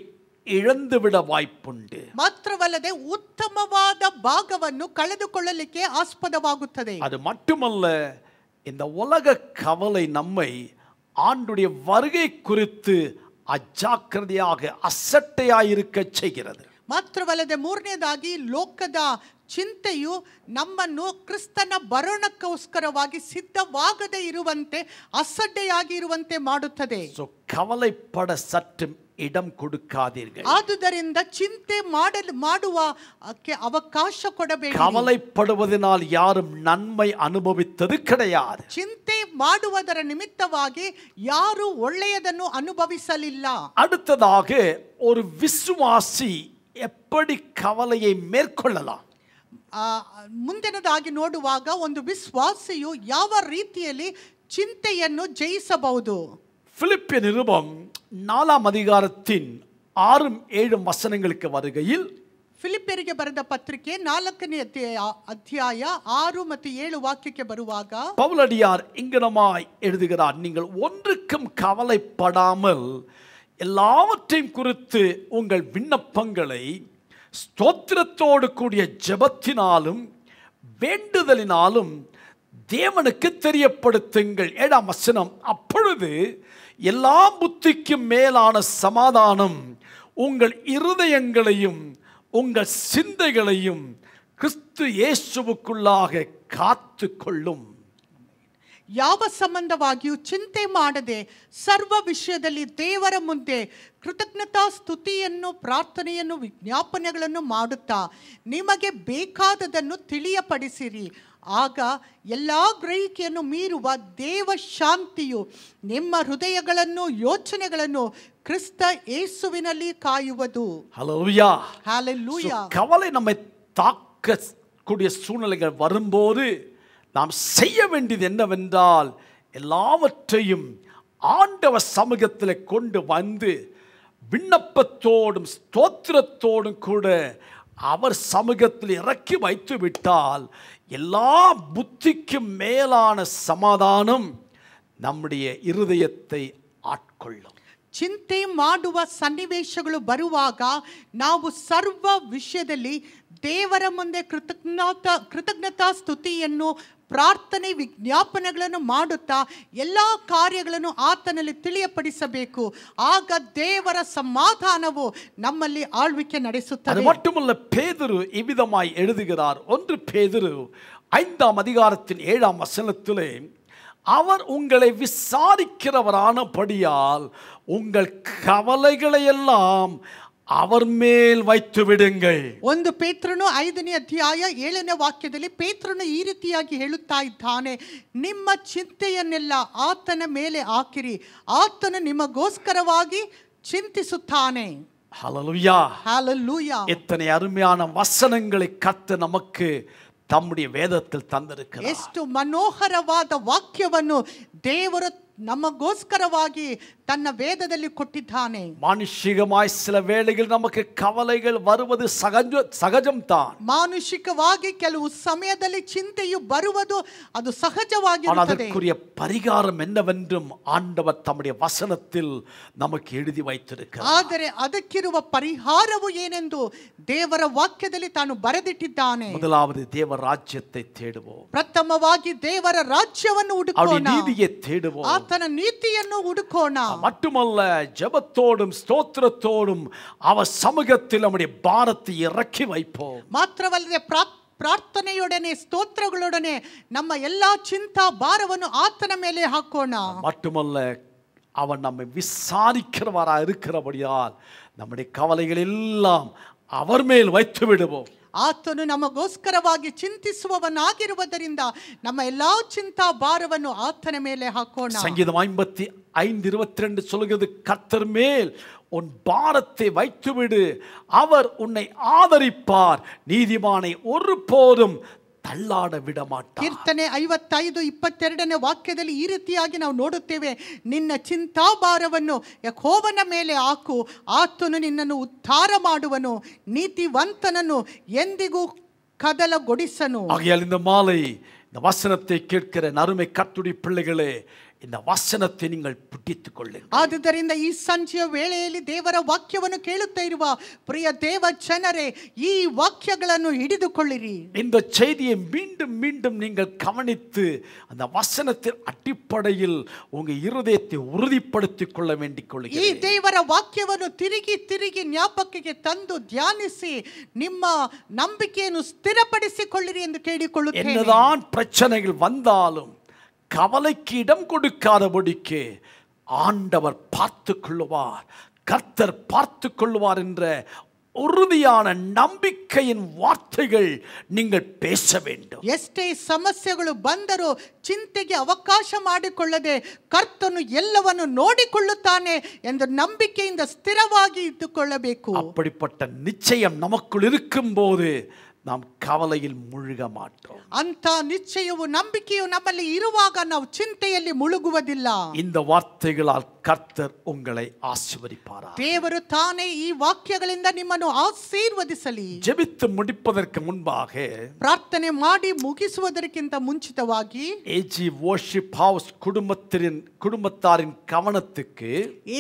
இழந்துவிட வாய்ப்புண்டு. ಮಾತ್ರವಲ್ಲದೆ ಉತ್ತಮವಾದ ಭಾಗವನ್ನು ಕಳೆದುಕೊಳ್ಳಲಿಕ್ಕೆ ಆಸ್ಪದವಾಗುತ್ತದೆ. அது மட்டுமல்ல, இந்த உலக கவலை நம்மை ஆண்டுடைய வருகை குறித்து ಅಜಾಗ್ರತೆಯಾಗಿ ಅಸಡ್ಡೆಯಾಗಿರಕ செய்கிறது. ಮಾತ್ರವಲ್ಲದೆ ಮೂರನೇದಾಗಿ ಲೋಕದ ಚಿಂತೆಯು ನಮ್ಮನ್ನು ಕ್ರಿಸ್ತನ ಬರೋಣಕ್ಕೋಸ್ಕರವಾಗಿ ಸಿದ್ಧವಾಗದೇ ಇರುವಂತೆ, ಅಸಡ್ಡೆಯಾಗಿ ಇರುವಂತೆ ಮಾಡುತ್ತದೆ. கவலைப்பட சற்று இடம் கொடுக்காதீர்கள். ಆದುದರಿಂದ ಚಿಂತೆ ಮಾಡುವ ಅವಕಾಶ ಕೊಡಬೇಡಿ. கவலைப்படுவதனால் யாரும் நன்மை அனுபவித்தது கிடையாது. ಚಿಂತೆ ಮಾಡುವುದರ ನಿಮಿತ್ತವಾಗಿ ಯಾರು ಒಳ್ಳೆಯದನ್ನು ಅನುಭವಿಸಲಿಲ್ಲ. அடுத்ததாக ஒரு விசுவாசி எப்படி கவலையை மேற்கொள்ளலாம்? ಮುಂದಿನದಾಗಿ ನೋಡುವಾಗ ಒಂದು ವಿಶ್ವಾಸಿಯು ಯಾವ ರೀತಿಯಲ್ಲಿ ಚಿಂತೆಯನ್ನು ಜಯಿಸಬಹುದು? பிலிப்பிய நிருபம் 4ஆம் அதிகாரத்தின் 6-7 வசனங்களுக்கு வருகையில், ಫಿಲಿಪ್ಪಿಯರಿಗೆ ಬರೆದ ಪತ್ರಿಕೆ 4ನೇ ಅಧ್ಯಾಯ 6 ಮತ್ತು 7 ವಾಕ್ಯಕ್ಕೆ ಬರುವಾಗ பவுலடியார் இங்கனமாய் எழுதுகிறார், நீங்கள் ஒன்றுக்கும் கவலைப்படாமல் எல்லாவற்றையும் குறித்து உங்கள் விண்ணப்பங்களை ஸ்தோத்திரத்தோடு கூடிய ஜெபத்தினாலும் வேண்டுதலினாலும் தேவனுக்கு தெரியப்படுத்துங்கள். 7ஆம் வசனம், அப்பொழுது எல்லா புத்திக்கும் மேலான சமாதானம் உங்கள் இருதயங்களையும் உங்கள் சிந்தைகளையும் கிறிஸ்து இயேசுவுக்குள்ளாக காத்து கொள்ளும். ಯಾವ ಸಂಬಂಧವಾಗಿಯೂ ಚಿಂತೆ ಮಾಡದೆ ಸರ್ವ ವಿಷಯದಲ್ಲಿ ದೇವರ ಮುಂದೆ ಕೃತಜ್ಞತಾ ಸ್ತುತಿಯನ್ನು, ಪ್ರಾರ್ಥನೆಯನ್ನು, ವಿಜ್ಞಾಪನೆಗಳನ್ನು ಮಾಡುತ್ತಾ ನಿಮಗೆ ಬೇಕಾದದನ್ನು ತಿಳಿಯಪಡಿಸಿರಿ. ಆಗ ಎಲ್ಲ ಗ್ರಹಿಕೆಯನ್ನು ಮೀರುವ ದೇವ ಶಾಂತಿಯು ನಿಮ್ಮ ಹೃದಯಗಳನ್ನು, ಯೋಚನೆಗಳನ್ನು ಕ್ರಿಸ್ತ ಯೇಸುವಿನಲ್ಲಿ ಕಾಯುವುದು. ஹல்லேலூயா, ஹல்லேலூயா. கவலை நம்மை தாக்கக்கூடிய சூழ்நிலைகள் வரும்போது நாம் செய்ய வேண்டியது என்னவென்றால், எல்லாவற்றையும் ஆண்டவர் சமூகத்தில் கொண்டு வந்து விண்ணப்பத்தோடும் ஸ்தோத்திரத்தோடும் கூட அவர் சமூகத்தில் இறக்கி வைத்து விட்டால் எல்லா புத்திக்கும் மேலான சமாதானம் நம்முடைய இருதயத்தை ಆಟ್ಕೊಳ್ಳು. ಚಿಂತೆ ಮಾಡುವ ಸನ್ನಿವೇಶಗಳು ಬರುವಾಗ ನಾವು ಸರ್ವ ವಿಷಯದಲ್ಲಿ ದೇವರ ಮುಂದೆ ಕೃತಜ್ಞತಾ ಸ್ತುತಿಯನ್ನು, ಪ್ರಾರ್ಥನೆ, ವಿಜ್ಞಾಪನೆಗಳನ್ನು ಮಾಡುತ್ತಾ ಎಲ್ಲ ಕಾರ್ಯಗಳನ್ನು ಆತನಲ್ಲಿ ತಿಳಿಯಪಡಿಸಬೇಕು. ಆಗ ದೇವರ ಸಮಾಧಾನವು ನಮ್ಮಲ್ಲಿ ಆಳ್ವಿಕೆ ನಡೆಸುತ್ತದೆ. அது மட்டுமல்ல, பேதுரு இவ்விதமாய் எழுதுகிறார். 1 பேதுரு 5ஆம் அதிகாரத்தின் 7ஆம் வசனத்திலே, அவர் உங்களை விசாரிக்கிறவரானபடியால் உங்கள் கவலைகளை எல்லாம் அவர் மேல் வைத்து விடுங்கள். 1 ಪೇತ್ರನು 5ನೇ ಅಧ್ಯಾಯ 7ನೇ ವಾಕ್ಯದಲ್ಲಿ ಪೇತ್ರನು ಈ ರೀತಿಯಾಗಿ ಹೇಳುತ್ತಾ ಇದ್ದಾನೆ, ನಿಮ್ಮ ಚಿಂತೆಯನ್ನೆಲ್ಲ ಆತನ ಮೇಲೆ ಹಾಕಿರಿ, ಆತನು ನಿಮಗೋಸ್ಕರವಾಗಿ ಚಿಂತಿಸುತ್ತಾನೆ. ஹல்லேலூயா, ஹல்லேலூயா. எத்தனை அருமையான வசனங்களை கர்த்தர் நமக்கு தம்முடைய வேதத்தில் தந்திருக்கிறார். ಎಷ್ಟು ಮನೋಹರವಾದ ವಾಕ್ಯವನ್ನು ದೇವರು ನಮಗೋಸ್ಕರವಾಗಿ ತನ್ನ ವೇದದಲ್ಲಿ ಕೊಟ್ಟಿದ್ದಾನೆ. மானுஷிகமாய் சில வேளைகள் நமக்கு கவலைகள் வருவது சகஜம்தான். ಮಾನುಷಿಕವಾಗಿ ಕೆಲವು ಸಮಯದಲ್ಲಿ ಚಿಂತೆಯು ಬರುವುದು ಅದು ಸಹಜವಾಗಿರುತ್ತದೆ. அதற்குரிய பரிகாரம் என்னவென்றும் ஆண்டவர் தம்முடைய வசனத்தில் நமக்கு எழுதி வைத்திருக்கிறார். ಆದರೆ ಅದಕ್ಕಿರುವ ಪರಿಹಾರವು ಏನೆಂದು ದೇವರ ವಾಕ್ಯದಲ್ಲಿ ತಾನು ಬರೆದಿಟ್ಟಿದ್ದಾನೆ. முதலாவது தேவ ராஜ்யத்தை தேடுவோம். ಪ್ರಥಮವಾಗಿ ದೇವರ ರಾಜ್ಯವನ್ನು அவருடைய ಹುಡುಕೋಣ. நீதியை தேடுவோம். ಆತನ ನೀತಿಯನ್ನು ಹುಡುಕೋಣ. மட்டுமல்ல, ஜெபத்தோடும் ஸ்தோத்திரத்தோடும் அவர் சமூகத்தில் நம்முடைய பாரத்தை இறக்கி வைப்போம். ಮಾತ್ರವಲ್ಲದೆ ಪ್ರಾರ್ಥನೆಯೊಡನೆ ಸ್ತೋತ್ರಗಳೊಡನೆ ನಮ್ಮ ಎಲ್ಲಾ ಚಿಂತಾ ಭಾರವನ್ನು ಆತನ ಮೇಲೆ ಹಾಕೋಣ. மட்டுமல்ல, அவன் நம்மை விசாரிக்கிறவராக இருக்கிறபடியால் நம்முடைய கவலைகள் எல்லாம் அவர் மேல் வைத்து விடுவோம். ಆತನು ನಮಗೋಸ್ಕರವಾಗಿ ಚಿಂತಿಸುವವನಾಗಿರುವುದರಿಂದ ನಮ್ಮ ಎಲ್ಲಾ ಚಿಂತಾ ಭಾರವನ್ನು ಆತನ ಮೇಲೆ ಹಾಕೋಣ. சங்கீதம் 55:22 சொல்கிறது, கர்த்தர் மேல் உன் பாரத்தை வைத்துவிடு, அவர் உன்னை ஆதரிப்பார், நீதிமானை ஒருபோதும் ತಳ್ಳಾಡ ಬಿಡ ಮಾಟ. ಕೀರ್ತನೆ 55:22ನೇ ವಾಕ್ಯದಲ್ಲಿ ಈ ರೀತಿಯಾಗಿ ನಾವು ನೋಡುತ್ತೇವೆ, ನಿನ್ನ ಚಿಂತಾಭಾರವನ್ನು ಯೆಹೋವನ ಮೇಲೆ ಹಾಕು, ಆತನು ನಿನ್ನನ್ನು ಉದ್ಧಾರ ಮಾಡುವನು, ನೀತಿವಂತನನ್ನು ಎಂದಿಗೂ ಕದಲಗೊಡಿಸನು. ஆகையால் இந்த மாலை இந்த வசனத்தை கேட்கிற அருமை கர்த்தருடைய பிள்ளைகளே, இந்த வசனத்தை நீங்கள் பிடித்துக் கொள்ளுங்கள். ಆದುದರಿಂದ ಈ ಸಂಜೆಯ ವೇಳೆಯಲ್ಲಿ ದೇವರ ವಾಕ್ಯವನ್ನು ಕೇಳುತ್ತಾ ಇರುವ ಪ್ರಿಯ ದೇವ ಜನರೇ, ಈ ವಾಕ್ಯಗಳನ್ನು ಹಿಡಿದುಕೊಳ್ಳಿರಿ. இந்த செய்தியை மீண்டும் மீண்டும் நீங்கள் கவனித்து அந்த வசனத்தின் அடிப்படையில் உங்க இருதயத்தை உறுதிப்படுத்திக் கொள்ள வேண்டிக் ಈ கொள்கிறேன். ದೇವರ ವಾಕ್ಯವನ್ನು ತಿರುಗಿ ತಿರುಗಿ ಜ್ಞಾಪಕಕ್ಕೆ ತಂದು ಧ್ಯಾನಿಸಿ ನಿಮ್ಮ ನಂಬಿಕೆಯನ್ನು ಸ್ಥಿರಪಡಿಸಿಕೊಳ್ಳಿರಿ ಎಂದು ಕೇಳಿಕೊಳ್ಳುತ್ತೇನೆ. என்னதான் பிரச்சனைகள் வந்தாலும் கவலைக்கு இடம் கொடுக்காதபடிக்கு ஆண்டவர் பார்த்து கொள்ளுவார், கர்த்தர் பார்த்து கொள்ளுவார் என்ற உறுதியான நம்பிக்கையின் வார்த்தைகள் நீங்கள் பேச வேண்டும். ಎಷ್ಟೇ ಸಮಸ್ಯೆಗಳು ಬಂದರೂ ಚಿಂತೆಗೆ ಅವಕಾಶ ಮಾಡಿಕೊಳ್ಳದೆ ಕರ್ತನು ಎಲ್ಲವನ್ನು ನೋಡಿಕೊಳ್ಳುತ್ತಾನೆ ಎಂದು ನಂಬಿಕೆಯಿಂದ ಸ್ಥಿರವಾಗಿ ಇದ್ದುಕೊಳ್ಳಬೇಕು. அப்படிப்பட்ட நிச்சயம் நமக்குள் இருக்கும்போது நாம் கவலையில் முழுக மாட்டோம். ಅಂತ ನಿಶ್ಚಯವು ನಂಬಿಕೆಯು ನಮ್ಮಲ್ಲಿ ಇರುವಾಗ ನಾವು ಚಿಂತೆಯಲ್ಲಿ ಮುಳುಗುವುದಿಲ್ಲ. இந்த வார்த்தைகளால் கர்த்தர் உங்களை ஆசீர்வதிப்பாராக. ದೇವರು ತಾನೇ ಈ ವಾಕ್ಯಗಳಿಂದ ನಿಮ್ಮನ್ನು ಆಶೀರ್ವದಿಸಲಿ. ஜெபித்து முடிப்பதற்கு முன்பாக ಪ್ರಾರ್ಥನೆ ಮಾಡಿ ಮುಗಿಸುವುದಕ್ಕಿಂತ ಮುಂಚಿತವಾಗಿ ஏஜி வர்ஷிப் ஹவுஸ் குடும்பத்தாரின் கவனத்துக்கு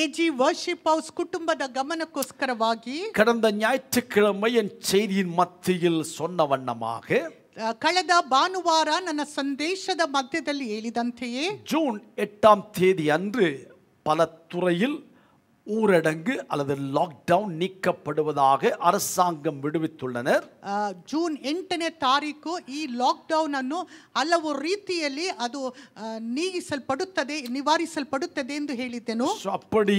ಎಜಿ ವರ್ಷಿಪ್ ಹೌಸ್ ಕುಟುಂಬದ ಗಮನಕ್ಕೋಸ್ಕರವಾಗಿ கடந்த ஞாயிற்றுக்கிழமை என் செய்தியின் மத்தியில் சொன்ன வண்ணமாக ಕಳೆದ ಭಾನುವಾರ ನನ್ನ ಸಂದೇಶದ ಮಧ್ಯದಲ್ಲಿ ಹೇಳಿದಂತೆಯೇ ஜூன் 8ஆம் தேதி அன்று பல துறையில் ஊரடங்கு அல்லது லாக்டவுன் நீக்கப்படுவதாக அரசாங்கம் விடுவித்துள்ளனர். ಜೂನ್ 8ನೇ ತಾರೀಕು ಈ ಲಾಕ್ಡೌನ್ ಅನ್ನು ಹಲವು ರೀತಿಯಲ್ಲಿ ಅದು ನಿವಾರಿಸಲ್ಪಡುತ್ತದೆ ಎಂದು ಹೇಳಿದ್ದೆನು. அப்படி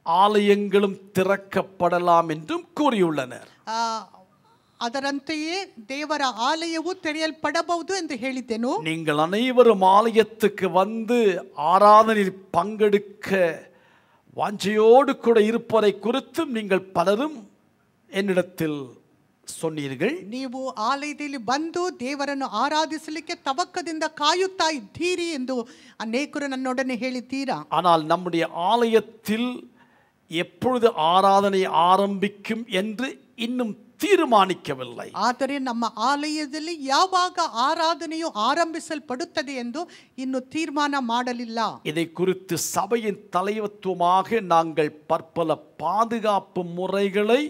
ஆலயங்களும் திறக்கப்படலாம் என்றும் கூறியுள்ளனர். ಅದರಂತೆಯೇ ದೇವರ ಆಲಯವು ತೆರೆಯಲ್ಪಡಬಹುದು ಎಂದು ಹೇಳಿದ್ದೆನು. நீங்கள் அனைவரும் ஆலயத்துக்கு வந்து ஆராதனையில் பங்கெடுக்க வாஞ்சையோடு கூட இருப்பதை குறித்தும் நீங்கள் பலரும் என்னிடத்தில் சொன்னீர்கள். ನೀವು ಆಲಯದಲ್ಲಿ ಬಂದು ದೇವರನ್ನು ಆರಾಧಿಸಲಿಕ್ಕೆ ತವಕದಿಂದ ಕಾಯುತ್ತಾ ಇದ್ದೀರಿ ಎಂದು ಅನೇಕರು ನನ್ನೊಡನೆ ಹೇಳಿದ್ದೀರಾ. ஆனால் நம்முடைய ஆலயத்தில் எப்பொழுது ஆராதனை ஆரம்பிக்கும் என்று இன்னும் ತೀರ್ಮಾನಿಕವಿಲ್ಲ. ಆದರೆ ನಮ್ಮ ಆಲಯದಲ್ಲಿ ಯಾವಾಗ ಆರಾಧನೆಯು ಆರಂಭಿಸಲ್ಪಡುತ್ತದೆ ಎಂದು ಇನ್ನು ತೀರ್ಮಾನ ಮಾಡಲಿಲ್ಲ. இதை குறித்து சபையின் தலைவத்துவமாக நாங்கள் பற்பல பாதுகாப்பு முறைகளை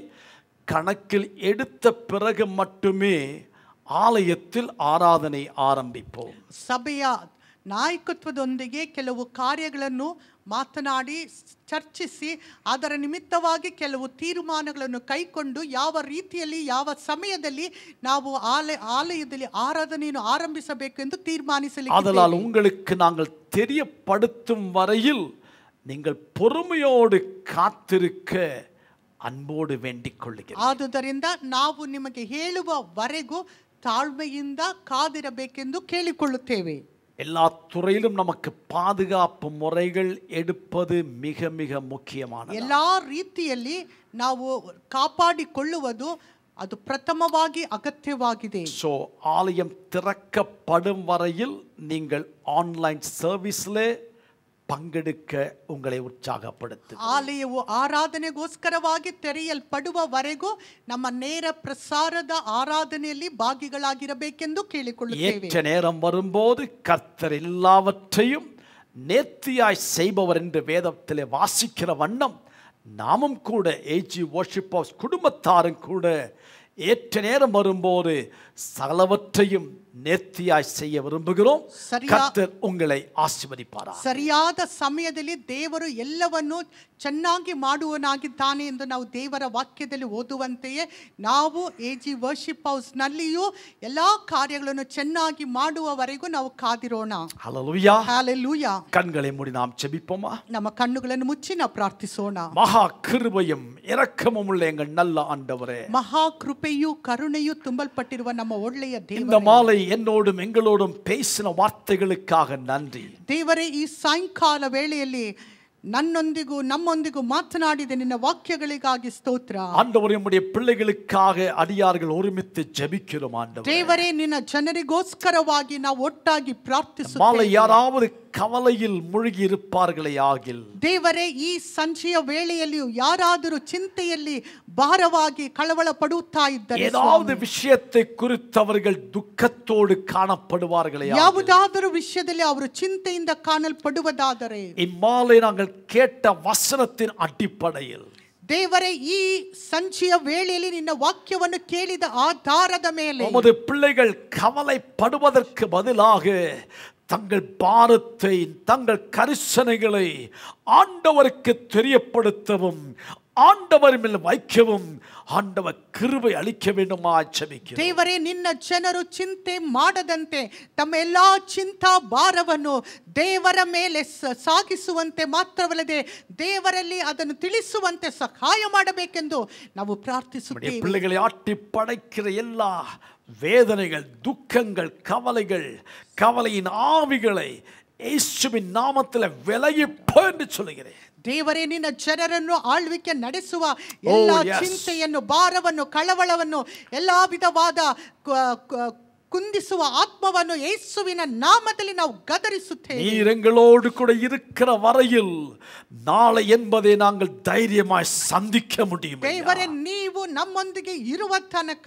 கணக்கில் எடுத்த பிறகு மட்டுமே ஆலயத்தில் ஆராதனை ஆரம்பிப்போம். ಸಭೆಯ ನಾಯಕತ್ವದೊಂದಿಗೆ ಕೆಲವು ಕಾರ್ಯಗಳನ್ನು ಮಾತನಾಡಿ ಚರ್ಚಿಸಿ ಅದರ ನಿಮಿತ್ತವಾಗಿ ಕೆಲವು ತೀರ್ಮಾನಗಳನ್ನು ಕೈಕೊಂಡು ಯಾವ ರೀತಿಯಲ್ಲಿ ಯಾವ ಸಮಯದಲ್ಲಿ ನಾವು ಆಲಯದಲ್ಲಿ ಆರಾಧನೆಯನ್ನು ಆರಂಭಿಸಬೇಕು ಎಂದು ತೀರ್ಮಾನಿಸಲಿದ್ದೇವೆ. அதனால் உங்களுக்கு நாங்கள் தெரியப்படுத்தும் வரையில் நீங்கள் பொறுமையோடு காத்திருக்க அன்போடு வேண்டிக் கொள்கிறேன். ಆದುದರಿಂದ ನಾವು ನಿಮಗೆ ಹೇಳುವವರೆಗೂ ತಾಳ್ಮೆಯಿಂದ ಕಾದಿರಬೇಕೆಂದು ಕೇಳಿಕೊಳ್ಳುತ್ತೇವೆ. எல்லா துறையிலும் நமக்கு பாதுகாப்பு முறைகள் எடுப்பது மிக மிக முக்கியமானது. ಎಲ್ಲಾ ರೀತಿಯಲ್ಲಿ ನಾವು ಕಾಪಾಡಿಕೊಳ್ಳುವುದು ಅದು ಪ್ರಥಮವಾಗಿ ಅಗತ್ಯವಾಗಿದೆ. ஸோ ஆலயம் திறக்கப்படும் வரையில் நீங்கள் ஆன்லைன் சர்வீஸ்ல பங்கெடுக்க உங்களை உற்சாகப்படுத்து. ಆಲಯವು ಆರಾಧನೆಗೋಸ್ಕರವಾಗಿ ತೆರೆಯಲ್ಪಡುವವರೆಗೂ ನಮ್ಮ ನೇರ ಪ್ರಸಾರದ ಆರಾಧನೆಯಲ್ಲಿ ಭಾಗಿಗಳಾಗಿರಬೇಕೆಂದು ಕೇಳಿಕೊಳ್ಳುತ್ತೇವೆ. ஏற்ற நேரம் வரும்போது கர்த்தர் எல்லாவற்றையும் நேர்த்தியாய் செய்பவர் என்று வேதத்திலே வாசிக்கிற வண்ணம் நாமும் கூட ஏஜி வர்ஷிப் ஹவுஸ் குடும்பத்தாரும் கூட ஏற்ற நேரம் வரும்போது சகலவற்றையும் நேர்த்தியாய் செய்ய விரும்புகிறோம். கர்த்தர் உங்களை ஆசீர்வதிப்பாராக. ಸರಿಯಾದ ಸಮಯದಲ್ಲಿ ದೇವರು ಎಲ್ಲವನ್ನು ಚೆನ್ನಾಗಿ ಮಾಡುವನಾಗಿದ್ದಾನೆ ಎಂದು ನಾವು ದೇವರ ವಾಕ್ಯದಲ್ಲಿ ಓದುವಂತೆಯೇ ನಾವು ಎಜಿ ವರ್ಷಿಪ್ ಹೌಸ್ ನಲ್ಲಿಯೂ ಎಲ್ಲಾ ಕಾರ್ಯಗಳನ್ನು ಚೆನ್ನಾಗಿ ಮಾಡುವವರೆಗೂ ನಾವು ಕಾದಿರೋಣ. ஹல்லேலூயா. ஹalleluya. கண்களை மூடி நாம் ஜெபிப்போமா? ನಮ್ಮ ಕಣ್ಣುಗಳನ್ನು ಮುಚ್ಚಿ ನಾವು ಪ್ರಾರ್ಥಿಸೋಣ. மகா கிருபையும் இரக்கமும் உள்ள எங்கள் நல்ல ஆண்டவரே, ಮಹಾ ಕೃಪೆಯೂ ಕರುಣೆಯೂ ತುಂಬಲ್ಪಟ್ಟಿರುವ ನಮ್ಮ ಒಳ್ಳೆಯ இந்த ದೇವರೇ, மாலை என்னோடும் எங்களோடும் பேசின வார்த்தைகளுக்காக நன்றி. ದೇವರೇ, ಈ ಸಾಯಂಕಾಲ ವೇಳೆಯಲ್ಲಿ ನನ್ನೊಂದಿಗೂ ನಮ್ಮೊಂದಿಗೂ ಮಾತನಾಡಿದ ನಿನ್ನ ವಾಕ್ಯಗಳಿಗಾಗಿ ಸ್ತೋತ್ರ. ஆண்டவரே, உம்முடைய பிள்ளைகளுக்காக அடியார்கள் ஒருமித்து ஜெபிக்கிறோம் ஆண்டவரே. ದೇವರೇ, ನಿನ್ನ ಜನರಿಗೋಸ್ಕರವಾಗಿ ನಾವು ಒಟ್ಟಾಗಿ மாலை ಪ್ರಾರ್ಥಿಸುತ್ತೇವೆ. யாராவது கவலையில் மூழ்கி இருப்பார்களே ஆகில், ದೇವರೇ, ಈ ಸಂಜೆಯ ವೇಳೆಯಲ್ಲಿಯೂ ಯಾರಾದರೂ ಚಿಂತೆಯಲ್ಲಿ ಭಾರವಾಗಿ ಕಳವಳ ಪಡುತ್ತಾ ಇದ್ದರೆ, ஏதாவது விஷயத்தை குறித்தவர்கள் துக்கத்தோடு காணப்படுவார்களே ஆகில், ಯಾವುದಾದರೂ ವಿಷಯದಲ್ಲಿ ಅವರು ಚಿಂತೆಯಿಂದ ಕಾಣಲ್ಪಡುವುದಾದರೆ, இம்மாலை நாங்கள் கேட்ட வசனத்தின் அடிப்படையில் ದೇವರೇ, ಈ ಸಂಜೆಯ ವೇಳೆಯಲ್ಲಿ ನಿನ್ನ ವಾಕ್ಯವನ್ನು ಕೇಳಿದ ಆಧಾರದ ಮೇಲೆ உமது பிள்ளைகள் கவலைப்படுவதற்கு பதிலாக தங்கள் பாரத்தை, தங்கள் கரிசனைகளை ஆண்டவருக்கு தெரியப்படுத்தவும் ஆண்டவர் மேல் வைக்கவும் ஆண்டவர் கிருபை அளிக்க வேண்டுமா ஜெபிக்கிறோம். ದೇವರೇ, ನಿನ್ನ ಜನರು ಚಿಂತೆ ಮಾಡದಂತೆ ತಮ್ಮ ಎಲ್ಲಾ ಚಿಂತಾ ಭಾರವನ್ನು ದೇವರ ಮೇಲೆ ಸಾಗಿಸುವಂತೆ ಮಾತ್ರವಲ್ಲದೆ ದೇವರಲ್ಲಿ ಅದನ್ನು ತಿಳಿಸುವಂತೆ ಸಹಾಯ ಮಾಡಬೇಕೆಂದು ನಾವು ಪ್ರಾರ್ಥಿಸುತ್ತೇವೆ. பிள்ளைகளை ஆட்டி படைக்கிற எல்லா வேதனைகள், துக்கங்கள், கவலையின் ஆவிகளை இயேசுவின் நாமத்தில் விலகி போ என்று சொல்கிறேன். ದೇವರೇ, ನಿನ್ನ ಜನರನ್ನು ಆಳ್ವಿಕೆ ನಡೆಸುವ ಎಲ್ಲ ಚಿಂತೆಯನ್ನು, ಭಾರವನ್ನು, ಕಳವಳವನ್ನು, ಎಲ್ಲಾ ವಿಧವಾದ ಕುಂದಿಸುವ ಆತ್ಮವನ್ನು ಯೇಸುವಿನ ನಾಮದಲ್ಲಿ ನಾವು ಗದರಿಸುತ್ತೇವೆ. நீர் எங்களோடு கூட இருக்கிற வரையில் நாளை என்பதை நாங்கள் தைரியமாய் சந்திக்க முடியும். ದೇವರೇ, ನೀವು ನಮ್ಮೊಂದಿಗೆ ಇರುವ ತನಕ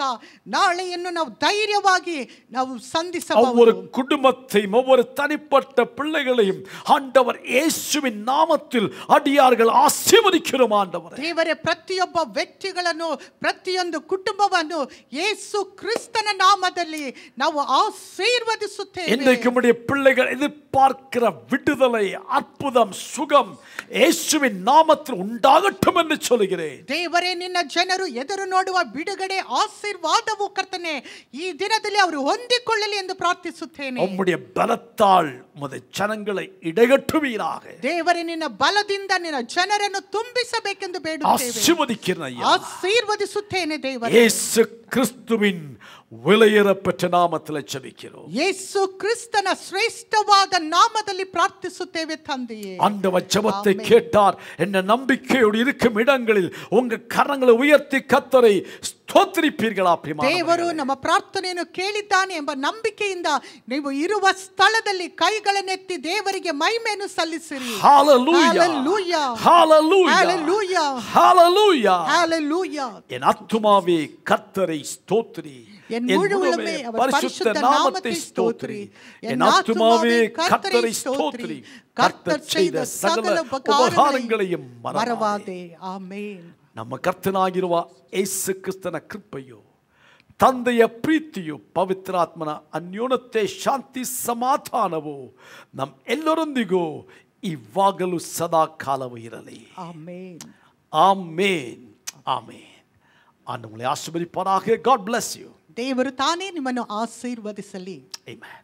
ನಾಳೆಯನ್ನು ನಾವು ಧೈರ್ಯವಾಗಿ ನಾವು ಸಂಧಿಸಬಹುದು. ஒவ்வொரு குடும்பத்தையும், ஒவ்வொரு தனிப்பட்ட பிள்ளைகளையும் ஆண்டவர் இயேசுவின் நாமத்தில் அடியார்கள் ஆசீர்வதிக்கிறோம் ஆண்டவரே. ದೇವರೇ, ಪ್ರತಿಯೊಬ್ಬ ವ್ಯಕ್ತಿಗಳನ್ನು, ಪ್ರತಿಯೊಂದು ಕುಟುಂಬವನ್ನು ಯೇಸು ಕ್ರಿಸ್ತನ ನಾಮದಲ್ಲಿ ನಾವು ಆಶೀರ್ವದಿಸುತ್ತೇವೆ. இன்றைக்கு நம்முடைய பிள்ளைகள் எதிர்பார்க்கிற விடுதலை, அற்புதம், சுகம் இயேசுவின் நாமத்தில் உண்டாகட்டும் என்று சொல்கிறேன். ದೇವರೇ, ನಿನ್ನ ಜನರು ಎದುರು ನೋಡುವ ಬಿಡುಗಡೆ, ಆಶೀರ್ವಾದವು ಕರ್ತನೆ ಈ ದಿನದಲ್ಲಿ ಅವರು ಹೊಂದಿಕೊಳ್ಳಲಿ ಎಂದು ಪ್ರಾರ್ಥಿಸುತ್ತೇನೆ. உம்முடைய பலத்தால் உமது ஜனங்களை இடைகட்டுவீராக. ದೇವರೇ, ನಿನ್ನ ಬಲದಿಂದ ನಿನ್ನ ಜನರನ್ನು ತುಂಬಿಸಬೇಕೆಂದು ಬೇಡುತ್ತೇವೆ. ஆசீர்வதிக்கிறேன் ஐயா. ಆಶೀರ್ವದಿಸುತ್ತೇನೆ ದೇವರೇ. இயேசு கிறிஸ்துவின் விலையேறப்பெற்ற நாமத்தில் ஜெபிக்கிறோம். ಯೇಸು ಕ್ರಿಸ್ತನ ಶ್ರೇಷ್ಠವಾದ ನಾಮದಲ್ಲಿ ಪ್ರಾರ್ಥಿಸುತ್ತೇವೆ ತಂದೆಯೇ. ஆண்டவர் ஜெபத்தை கேட்டார் என்ற நம்பிக்கையோடு இருக்கும் இடங்களில் உங்க கரங்களை உயர்த்தி கர்த்தரை ಸ್ತೋತ್ರಿಪೀர்களா ಪ್ರಿಯಮಾನವರೇ. ದೇವರು ನಮ್ಮ ಪ್ರಾರ್ಥನೆಯನ್ನು ಕೇಳಿದ್ದಾನೆ ಎಂಬ ನಂಬಿಕೆಯಿಂದ ನೀವು ಇರುವ ಸ್ಥಳದಲ್ಲಿ ಕೈಗಳನ್ನೆತ್ತಿ ದೇವರಿಗೆ ಮಹಿಮೆಯನ್ನು ಸಲ್ಲಿಸಿರಿ. ஹalleluya, ஹalleluya, ஹalleluya, ஹalleluya. ஹalleluya. என் ஆத்துமாவே கர்த்தரை ஸ்தோத்திரி, என் முழு உள்ளமே அவர் பரிசுத்த நாமத்தை ஸ்தோத்திரி. என் ஆத்துமாவே கர்த்தரை ஸ்தோத்திரி, கர்த்தர் செய்த சகல உபகாரங்களையும் மறவாதே. ஆமென். ನಮ್ಮ ಕರ್ತನಾಗಿರುವ ಯೇಸು ಕ್ರಿಸ್ತನ ಕೃಪೆಯು, ತಂದೆಯ ಪ್ರೀತಿಯು, ಪವಿತ್ರಾತ್ಮನ ಅನ್ಯೋನ್ಯತೆ, ಶಾಂತಿ, ಸಮಾಧಾನವು ನಮ್ಮ ಎಲ್ಲರೊಂದಿಗೂ ಇವಾಗಲೂ ಸದಾ ಕಾಲವೂ ಇರಲಿ. Amen, amen, amen. ಆಂಡವರೇ ಆಶೀರ್ವದಿಪಾರಾக. God bless you. ದೇವರು ತಾನೇ ನಿಮ್ಮನ್ನು ಆಶೀರ್ವದಿಸಲಿ. Amen.